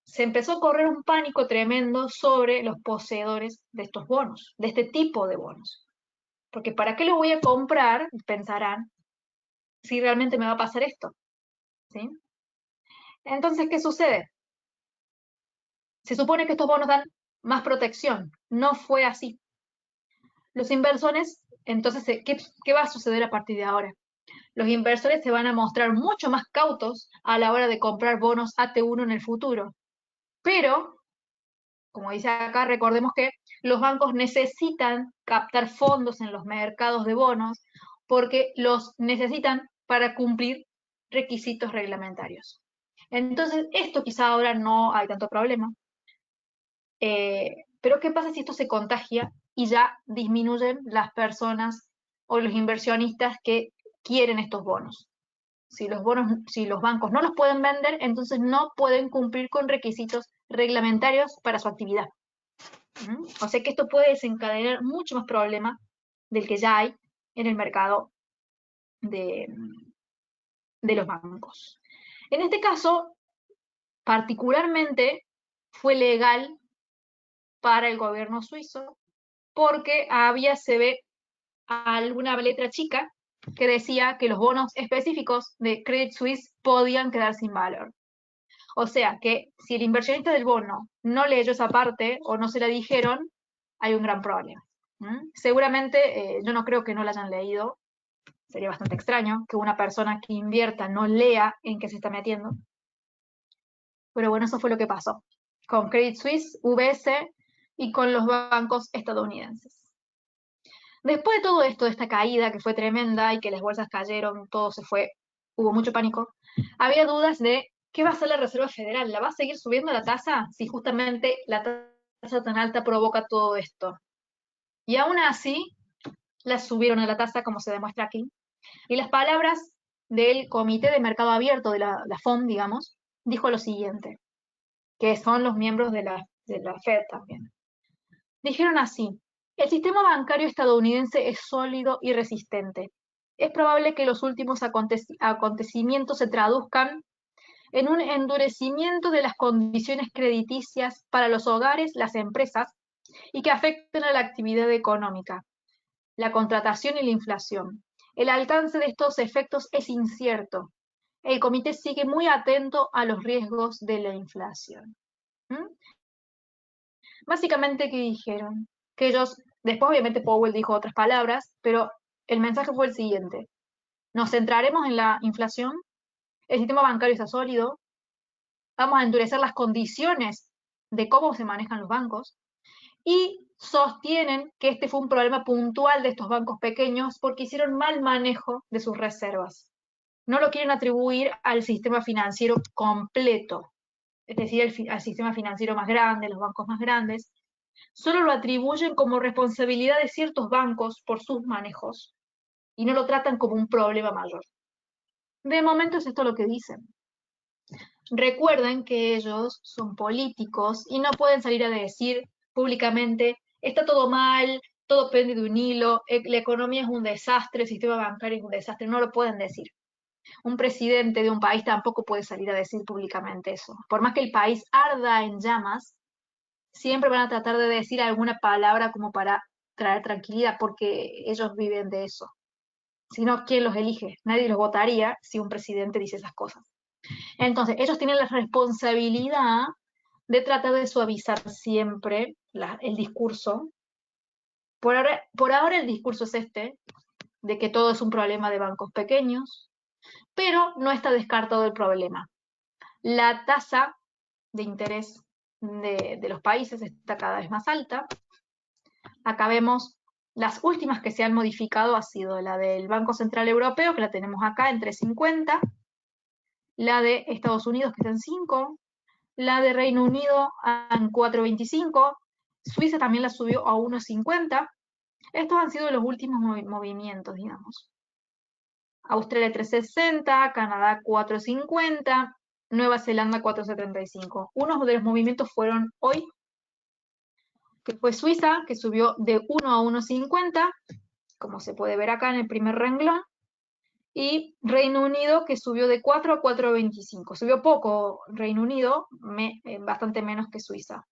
se empezó a correr un pánico tremendo sobre los poseedores de estos bonos, de este tipo de bonos. Porque ¿para qué lo voy a comprar? Pensarán, si realmente me va a pasar esto. ¿Sí? Entonces, ¿qué sucede? Se supone que estos bonos dan más protección. No fue así. Los inversores, entonces, ¿qué va a suceder a partir de ahora? Los inversores se van a mostrar mucho más cautos a la hora de comprar bonos AT1 en el futuro. Pero, como dice acá, recordemos que los bancos necesitan captar fondos en los mercados de bonos porque los necesitan para cumplir requisitos reglamentarios. Entonces, esto quizá ahora no hay tanto problema. Pero ¿qué pasa si esto se contagia y ya disminuyen las personas o los inversionistas que quieren estos bonos? Si los bancos no los pueden vender, entonces no pueden cumplir con requisitos reglamentarios para su actividad. O sea que esto puede desencadenar mucho más problema del que ya hay en el mercado de, de los bancos. En este caso, particularmente, fue legal para el gobierno suizo porque se ve alguna letra chica que decía que los bonos específicos de Credit Suisse podían quedar sin valor. O sea que si el inversionista del bono no leyó esa parte o no se la dijeron, hay un gran problema. Seguramente, yo no creo que no la hayan leído, sería bastante extraño que una persona que invierta no lea en qué se está metiendo. Pero bueno, eso fue lo que pasó con Credit Suisse, UBS y con los bancos estadounidenses. Después de todo esto, de esta caída que fue tremenda y que las bolsas cayeron, todo se fue, hubo mucho pánico, había dudas de qué va a hacer la Reserva Federal. ¿La va a seguir subiendo la tasa si justamente la tasa tan alta provoca todo esto? Y aún así, la subieron a la tasa, como se demuestra aquí. Y las palabras del Comité de Mercado Abierto, de la FOM, digamos, dijo lo siguiente, que son los miembros de la Fed también. Dijeron así: el sistema bancario estadounidense es sólido y resistente. Es probable que los últimos acontecimientos se traduzcan en un endurecimiento de las condiciones crediticias para los hogares, las empresas, y que afecten a la actividad económica, la contratación y la inflación. El alcance de estos efectos es incierto. El comité sigue muy atento a los riesgos de la inflación. Básicamente, ¿qué dijeron? Que ellos, después obviamente Powell dijo otras palabras, pero el mensaje fue el siguiente: nos centraremos en la inflación, el sistema bancario está sólido, vamos a endurecer las condiciones de cómo se manejan los bancos, y sostienen que este fue un problema puntual de estos bancos pequeños porque hicieron mal manejo de sus reservas. No lo quieren atribuir al sistema financiero completo, es decir, al sistema financiero más grande, los bancos más grandes. Solo lo atribuyen como responsabilidad de ciertos bancos por sus manejos y no lo tratan como un problema mayor. De momento es esto lo que dicen. Recuerden que ellos son políticos y no pueden salir a decir públicamente: está todo mal, todo pende de un hilo, la economía es un desastre, el sistema bancario es un desastre. No lo pueden decir. Un presidente de un país tampoco puede salir a decir públicamente eso. Por más que el país arda en llamas, siempre van a tratar de decir alguna palabra como para traer tranquilidad, porque ellos viven de eso. Si no, ¿quién los elige? Nadie los votaría si un presidente dice esas cosas. Entonces, ellos tienen la responsabilidad de tratar de suavizar siempre el discurso. Por ahora el discurso es este, de que todo es un problema de bancos pequeños, pero no está descartado el problema. La tasa de interés de los países está cada vez más alta. Acá vemos las últimas que se han modificado, ha sido la del Banco Central Europeo, que la tenemos acá en 3,50, la de Estados Unidos, que está en 5, la de Reino Unido en 4,25, Suiza también la subió a 1,50. Estos han sido los últimos movimientos, digamos. Australia 3,60, Canadá 4,50, Nueva Zelanda 4,75. Unos de los movimientos fueron hoy, que fue Suiza, que subió de 1 a 1,50, como se puede ver acá en el primer renglón, y Reino Unido, que subió de 4 a 4,25. Subió poco Reino Unido, bastante menos que Suiza.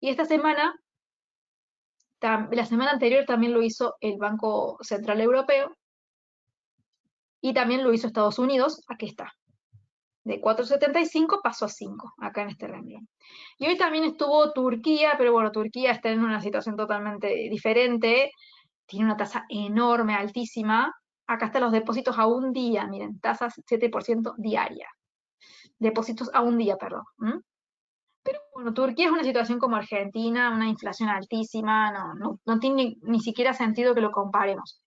Y esta semana, la semana anterior también lo hizo el Banco Central Europeo y también lo hizo Estados Unidos. Aquí está. De 4,75 pasó a 5, acá en este renglón. Y hoy también estuvo Turquía, pero bueno, Turquía está en una situación totalmente diferente. Tiene una tasa enorme, altísima. Acá están los depósitos a un día, miren, tasas 7% diaria. Depósitos a un día, perdón. Pero bueno, Turquía es una situación como Argentina, una inflación altísima, no tiene ni siquiera sentido que lo comparemos.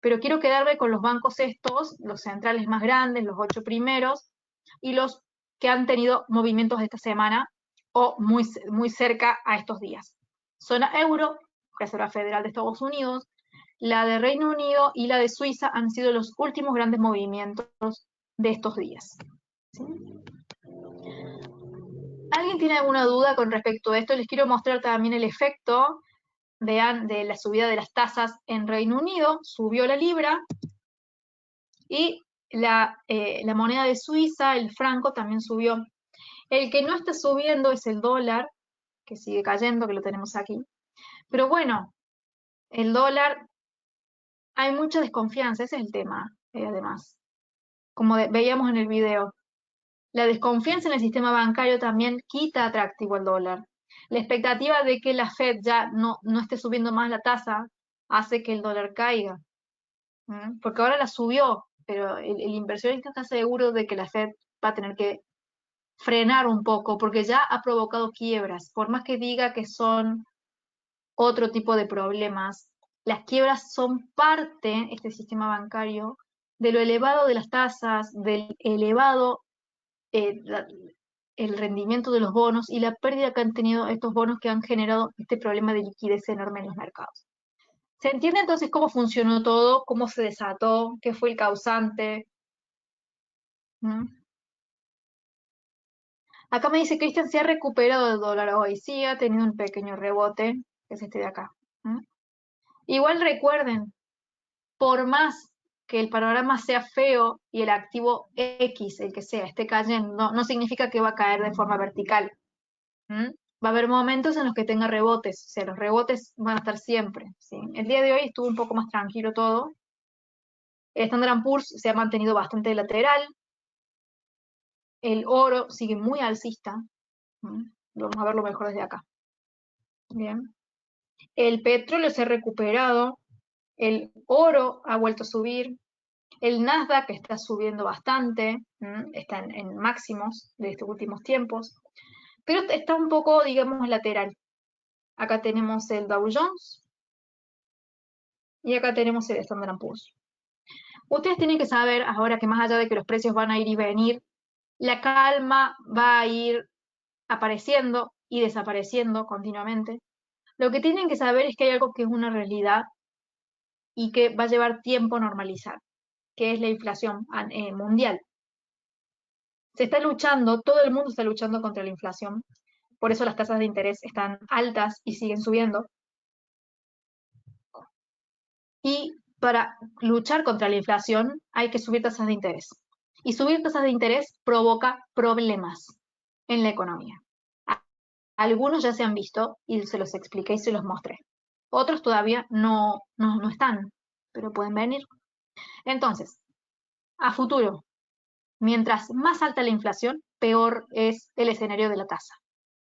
Pero quiero quedarme con los bancos estos, los centrales más grandes, los 8 primeros, y los que han tenido movimientos esta semana o muy cerca a estos días. Zona euro, Reserva Federal de Estados Unidos, la de Reino Unido y la de Suiza han sido los últimos grandes movimientos de estos días. ¿Sí? ¿Alguien tiene alguna duda con respecto a esto? Les quiero mostrar también el efecto, vean, de la subida de las tasas en Reino Unido. Subió la libra y la moneda de Suiza, el franco, también subió. El que no está subiendo es el dólar, que sigue cayendo, que lo tenemos aquí. Pero bueno, el dólar, hay mucha desconfianza, ese es el tema, además. Como veíamos en el video, la desconfianza en el sistema bancario también quita atractivo al dólar. La expectativa de que la Fed ya no esté subiendo más la tasa hace que el dólar caiga. Porque ahora la subió, pero el inversionista está seguro de que la Fed va a tener que frenar un poco, porque ya ha provocado quiebras. Por más que diga que son otro tipo de problemas, las quiebras son parte, este sistema bancario, de lo elevado de las tasas, del elevado eh, el rendimiento de los bonos y la pérdida que han tenido estos bonos que han generado este problema de liquidez enorme en los mercados. ¿Se entiende entonces cómo funcionó todo, cómo se desató, qué fue el causante? ¿Mm? Acá me dice Cristian, se ha recuperado el dólar hoy. Sí, ha tenido un pequeño rebote, que es este de acá. Igual recuerden, por más que el panorama sea feo y el activo X, el que sea, esté cayendo, no significa que va a caer de forma vertical. Va a haber momentos en los que tenga rebotes, o sea, los rebotes van a estar siempre. ¿Sí? El día de hoy estuvo un poco más tranquilo todo. El Standard Poor's se ha mantenido bastante lateral. El oro sigue muy alcista. Vamos a verlo mejor desde acá. Bien. El petróleo se ha recuperado. El oro ha vuelto a subir. El Nasdaq está subiendo bastante. Está en máximos de estos últimos tiempos. Pero está un poco, digamos, lateral. Acá tenemos el Dow Jones. Y acá tenemos el Standard Poor's. Ustedes tienen que saber ahora que más allá de que los precios van a ir y venir, la calma va a ir apareciendo y desapareciendo continuamente. Lo que tienen que saber es que hay algo que es una realidad y que va a llevar tiempo normalizar, que es la inflación mundial. Se está luchando, todo el mundo está luchando contra la inflación, por eso las tasas de interés están altas y siguen subiendo. Y para luchar contra la inflación hay que subir tasas de interés. Y subir tasas de interés provoca problemas en la economía. Algunos ya se han visto y se los expliqué y se los mostré. Otros todavía no están, pero pueden venir. Entonces, a futuro, mientras más alta la inflación, peor es el escenario de la tasa.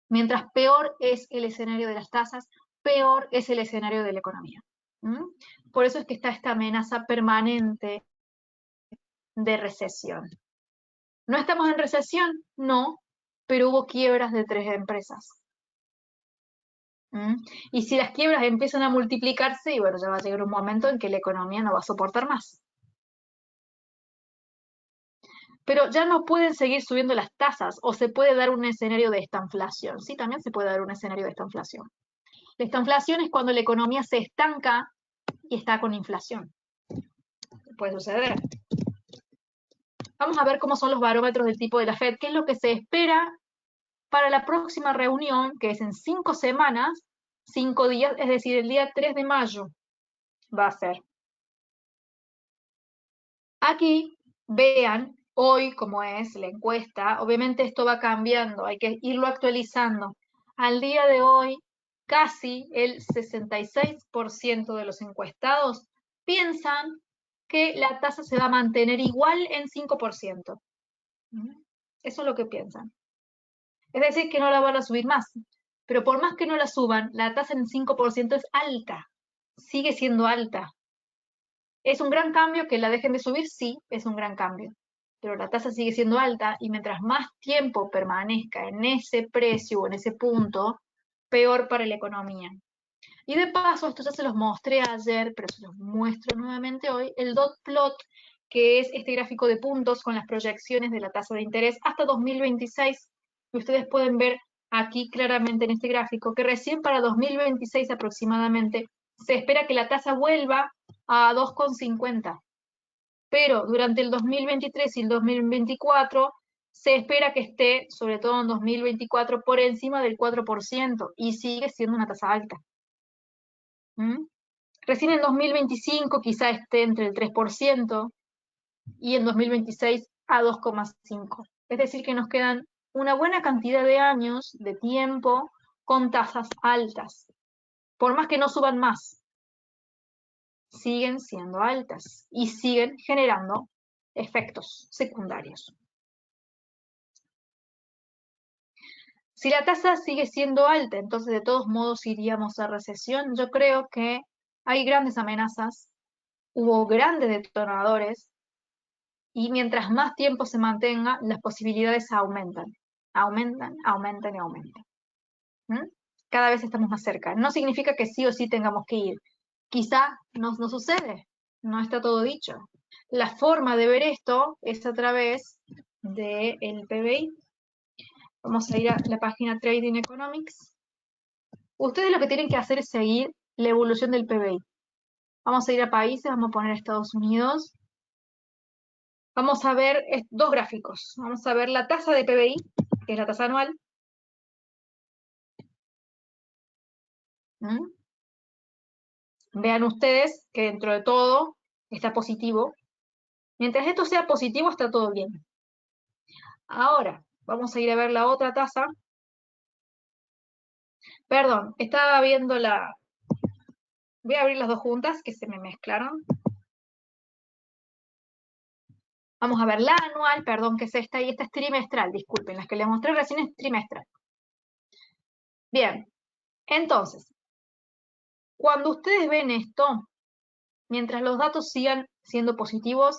Mientras peor es el escenario de las tasas, peor es el escenario de la economía. Por eso es que está esta amenaza permanente de recesión. ¿No estamos en recesión? No, pero hubo quiebras de 3 empresas. Y si las quiebras empiezan a multiplicarse, y bueno, ya va a llegar un momento en que la economía no va a soportar más. Pero ya no pueden seguir subiendo las tasas, o se puede dar un escenario de estanflación. Sí, también se puede dar un escenario de estanflación. La estanflación es cuando la economía se estanca y está con inflación. Puede suceder. Vamos a ver cómo son los barómetros del tipo de la Fed, qué es lo que se espera para la próxima reunión, que es en 5 semanas, 5 días, es decir, el día 3 de mayo va a ser. Aquí vean hoy cómo es la encuesta. Obviamente esto va cambiando, hay que irlo actualizando. Al día de hoy, casi el 66% de los encuestados piensan que la tasa se va a mantener igual en 5%. Eso es lo que piensan. Es decir, que no la van a subir más. Pero por más que no la suban, la tasa en 5% es alta. Sigue siendo alta. ¿Es un gran cambio que la dejen de subir? Sí, es un gran cambio. Pero la tasa sigue siendo alta y mientras más tiempo permanezca en ese precio o en ese punto, peor para la economía. Y de paso, esto ya se los mostré ayer, pero se los muestro nuevamente hoy, el dot plot, que es este gráfico de puntos con las proyecciones de la tasa de interés hasta 2026. Y ustedes pueden ver aquí claramente en este gráfico que recién para 2026 aproximadamente se espera que la tasa vuelva a 2,50. Pero durante el 2023 y el 2024 se espera que esté, sobre todo en 2024, por encima del 4% y sigue siendo una tasa alta. Recién en 2025 quizá esté entre el 3% y en 2026 a 2,5%. Es decir, que nos quedan una buena cantidad de años de tiempo con tasas altas. Por más que no suban más, siguen siendo altas y siguen generando efectos secundarios. Si la tasa sigue siendo alta, entonces de todos modos iríamos a recesión. Yo creo que hay grandes amenazas, hubo grandes detonadores, y mientras más tiempo se mantenga, las posibilidades aumentan. Aumentan, aumentan y aumentan. Cada vez estamos más cerca. No significa que sí o sí tengamos que ir. Quizá no sucede, no está todo dicho. La forma de ver esto es a través del PBI. Vamos a ir a la página Trading Economics. Ustedes lo que tienen que hacer es seguir la evolución del PBI. Vamos a ir a países, vamos a poner Estados Unidos. Vamos a ver dos gráficos. Vamos a ver la tasa de PBI, que es la tasa anual. Vean ustedes que dentro de todo está positivo. Mientras esto sea positivo, está todo bien. Ahora, vamos a ir a ver la otra tasa. Perdón, estaba viendo la... Voy a abrir las dos juntas, que se me mezclaron. Vamos a ver la anual, perdón, que es esta, y esta es trimestral, disculpen, las que les mostré recién es trimestral. Bien, entonces, cuando ustedes ven esto, mientras los datos sigan siendo positivos,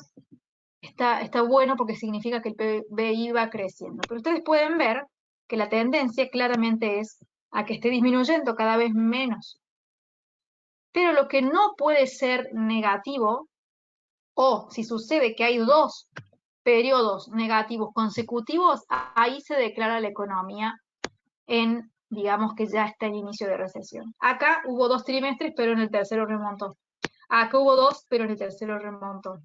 está bueno porque significa que el PBI va creciendo. Pero ustedes pueden ver que la tendencia claramente es a que esté disminuyendo cada vez menos. Pero lo que no puede ser negativo, o si sucede que hay dos periodos negativos consecutivos, ahí se declara la economía en, digamos que ya está el inicio de recesión. Acá hubo 2 trimestres, pero en el tercero remontó. Acá hubo 2, pero en el tercero remontó.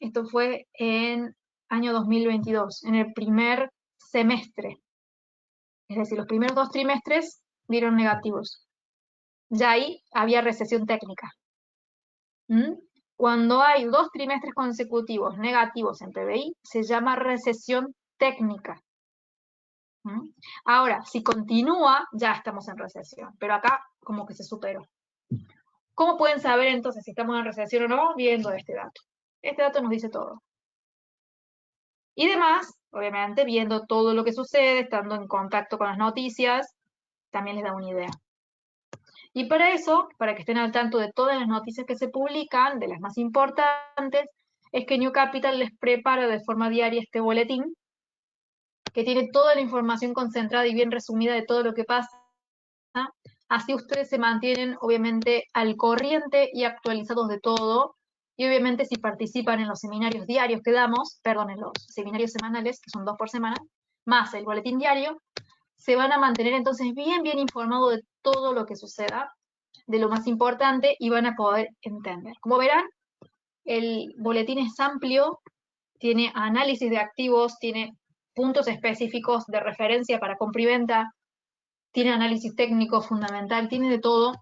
Esto fue en año 2022, en el primer semestre. Es decir, los primeros 2 trimestres dieron negativos. Ya ahí había recesión técnica. Cuando hay 2 trimestres consecutivos negativos en PBI, se llama recesión técnica. Ahora, si continúa, ya estamos en recesión, pero acá como que se superó. ¿Cómo pueden saber entonces si estamos en recesión o no? Viendo este dato. Este dato nos dice todo. Y demás, obviamente, viendo todo lo que sucede, estando en contacto con las noticias, también les da una idea. Y para eso, para que estén al tanto de todas las noticias que se publican, de las más importantes, es que New Capital les prepara de forma diaria este boletín, que tiene toda la información concentrada y bien resumida de todo lo que pasa. Así ustedes se mantienen, obviamente, al corriente y actualizados de todo. Y obviamente si participan en los seminarios diarios que damos, perdón, en los seminarios semanales, que son 2 por semana, más el boletín diario, se van a mantener entonces bien informados de todo lo que suceda, de lo más importante, y van a poder entender. Como verán, el boletín es amplio, tiene análisis de activos, tiene puntos específicos de referencia para compra y venta, tiene análisis técnico fundamental, tiene de todo.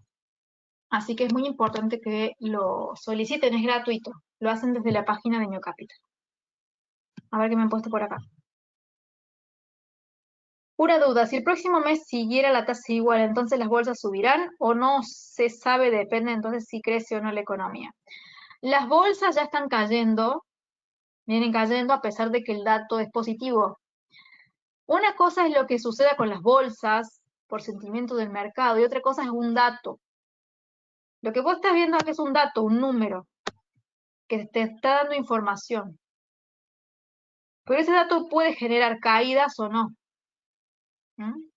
Así que es muy importante que lo soliciten, es gratuito. lo hacen desde la página de New Capital. A ver qué me han puesto por acá. Una duda, si el próximo mes siguiera la tasa igual, entonces las bolsas subirán o no se sabe, depende entonces si crece o no la economía. Las bolsas ya están cayendo, vienen cayendo a pesar de que el dato es positivo. Una cosa es lo que suceda con las bolsas por sentimiento del mercado y otra cosa es un dato. Lo que vos estás viendo aquí es un dato, un número, que te está dando información. Pero ese dato puede generar caídas o no. ¿Mm?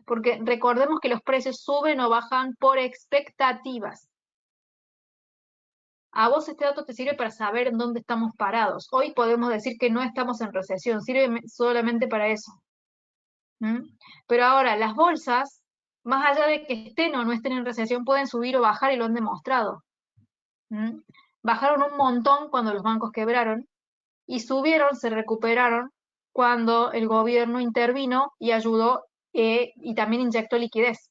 Porque recordemos que los precios suben o bajan por expectativas. A vos este dato te sirve para saber en dónde estamos parados. Hoy podemos decir que no estamos en recesión, sirve solamente para eso. ¿Mm? Pero ahora, las bolsas, más allá de que estén o no estén en recesión, pueden subir o bajar y lo han demostrado. ¿Mm? Bajaron un montón cuando los bancos quebraron y subieron, se recuperaron cuando el gobierno intervino y ayudó y también inyectó liquidez.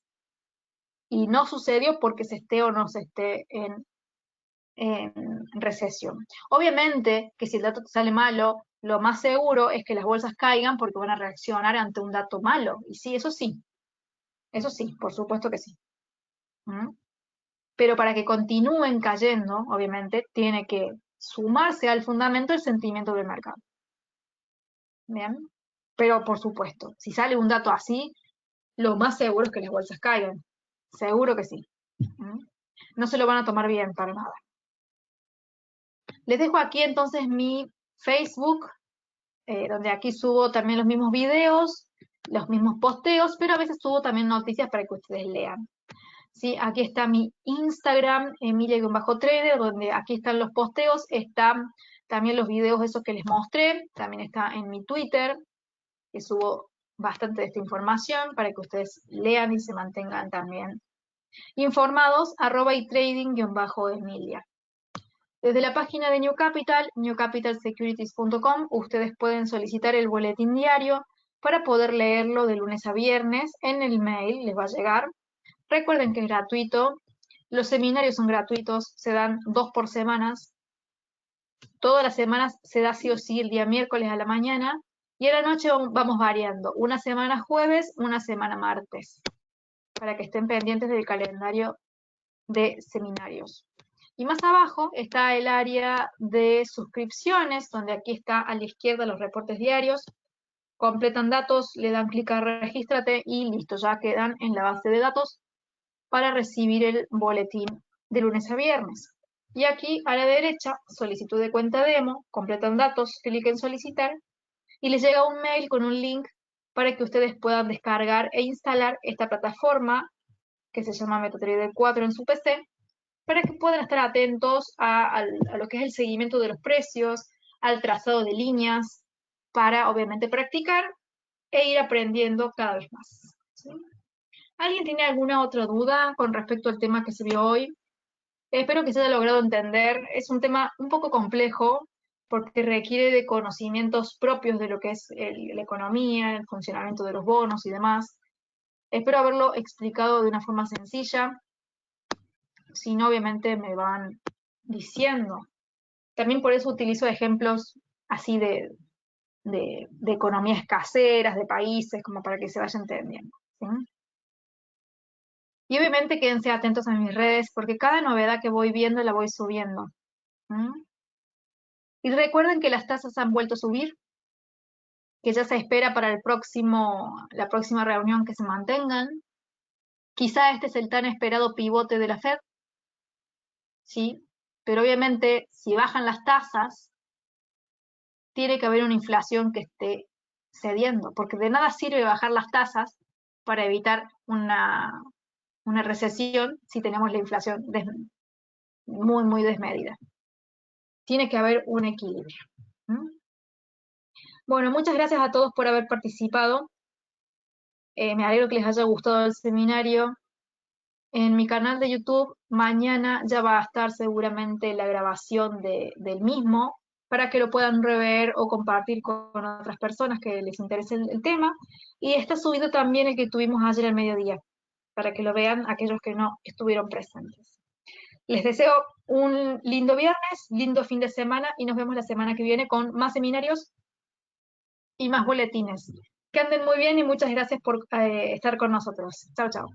Y no sucedió porque se esté o no se esté en recesión. Obviamente que si el dato te sale malo, lo más seguro es que las bolsas caigan porque van a reaccionar ante un dato malo. Y sí, eso sí, por supuesto que sí. ¿Mm? Pero para que continúen cayendo, obviamente, tiene que sumarse al fundamento el sentimiento del mercado. ¿Bien? Pero por supuesto, si sale un dato así, lo más seguro es que las bolsas caigan. Seguro que sí. ¿Mm? No se lo van a tomar bien para nada. Les dejo aquí entonces mi Facebook, donde aquí subo también los mismos videos, los mismos posteos, pero a veces subo también noticias para que ustedes lean. ¿Sí? Aquí está mi Instagram, Emilia-Trader, donde aquí están los posteos, están también los videos esos que les mostré, también está en mi Twitter, que subo bastante de esta información para que ustedes lean y se mantengan también informados, @trading_emilia. Desde la página de New Capital, newcapitalsecurities.com, ustedes pueden solicitar el boletín diario para poder leerlo de lunes a viernes. En el mail les va a llegar. Recuerden que es gratuito. Los seminarios son gratuitos, se dan 2 por semanas. Todas las semanas se da sí o sí el día miércoles a la mañana y a la noche vamos variando. Una semana jueves, una semana martes, para que estén pendientes del calendario de seminarios. Y más abajo está el área de suscripciones, donde aquí está a la izquierda los reportes diarios. Completan datos, le dan clic a regístrate y listo, ya quedan en la base de datos para recibir el boletín de lunes a viernes. Y aquí a la derecha, solicitud de cuenta demo, completan datos, clic en solicitar y les llega un mail con un link para que ustedes puedan descargar e instalar esta plataforma que se llama MetaTrader 4 en su PC, para que puedan estar atentos a lo que es el seguimiento de los precios, al trazado de líneas, para obviamente practicar e ir aprendiendo cada vez más. ¿Sí? ¿Alguien tiene alguna otra duda con respecto al tema que se vio hoy? Espero que se haya logrado entender. Es un tema un poco complejo porque requiere de conocimientos propios de lo que es la economía, el funcionamiento de los bonos y demás. Espero haberlo explicado de una forma sencilla. Si no, obviamente me van diciendo. También por eso utilizo ejemplos así de economías caseras, de países, como para que se vaya entendiendo. ¿Sí? Y obviamente quédense atentos a mis redes, porque cada novedad que voy viendo la voy subiendo. ¿Mm? Y recuerden que las tasas han vuelto a subir, que ya se espera para la próxima reunión que se mantengan. Quizá este es el tan esperado pivote de la Fed, ¿sí? Pero obviamente, si bajan las tasas, tiene que haber una inflación que esté cediendo, porque de nada sirve bajar las tasas para evitar una recesión si tenemos la inflación muy, muy desmedida. Tiene que haber un equilibrio. ¿Mm? Bueno, muchas gracias a todos por haber participado. Me alegro que les haya gustado el seminario. En mi canal de YouTube mañana ya va a estar seguramente la grabación del mismo para que lo puedan rever o compartir con otras personas que les interese el tema. Y está subido también el que tuvimos ayer al mediodía, para que lo vean aquellos que no estuvieron presentes. Les deseo un lindo viernes, lindo fin de semana y nos vemos la semana que viene con más seminarios y más boletines. Que anden muy bien y muchas gracias por estar con nosotros. Chao, chao.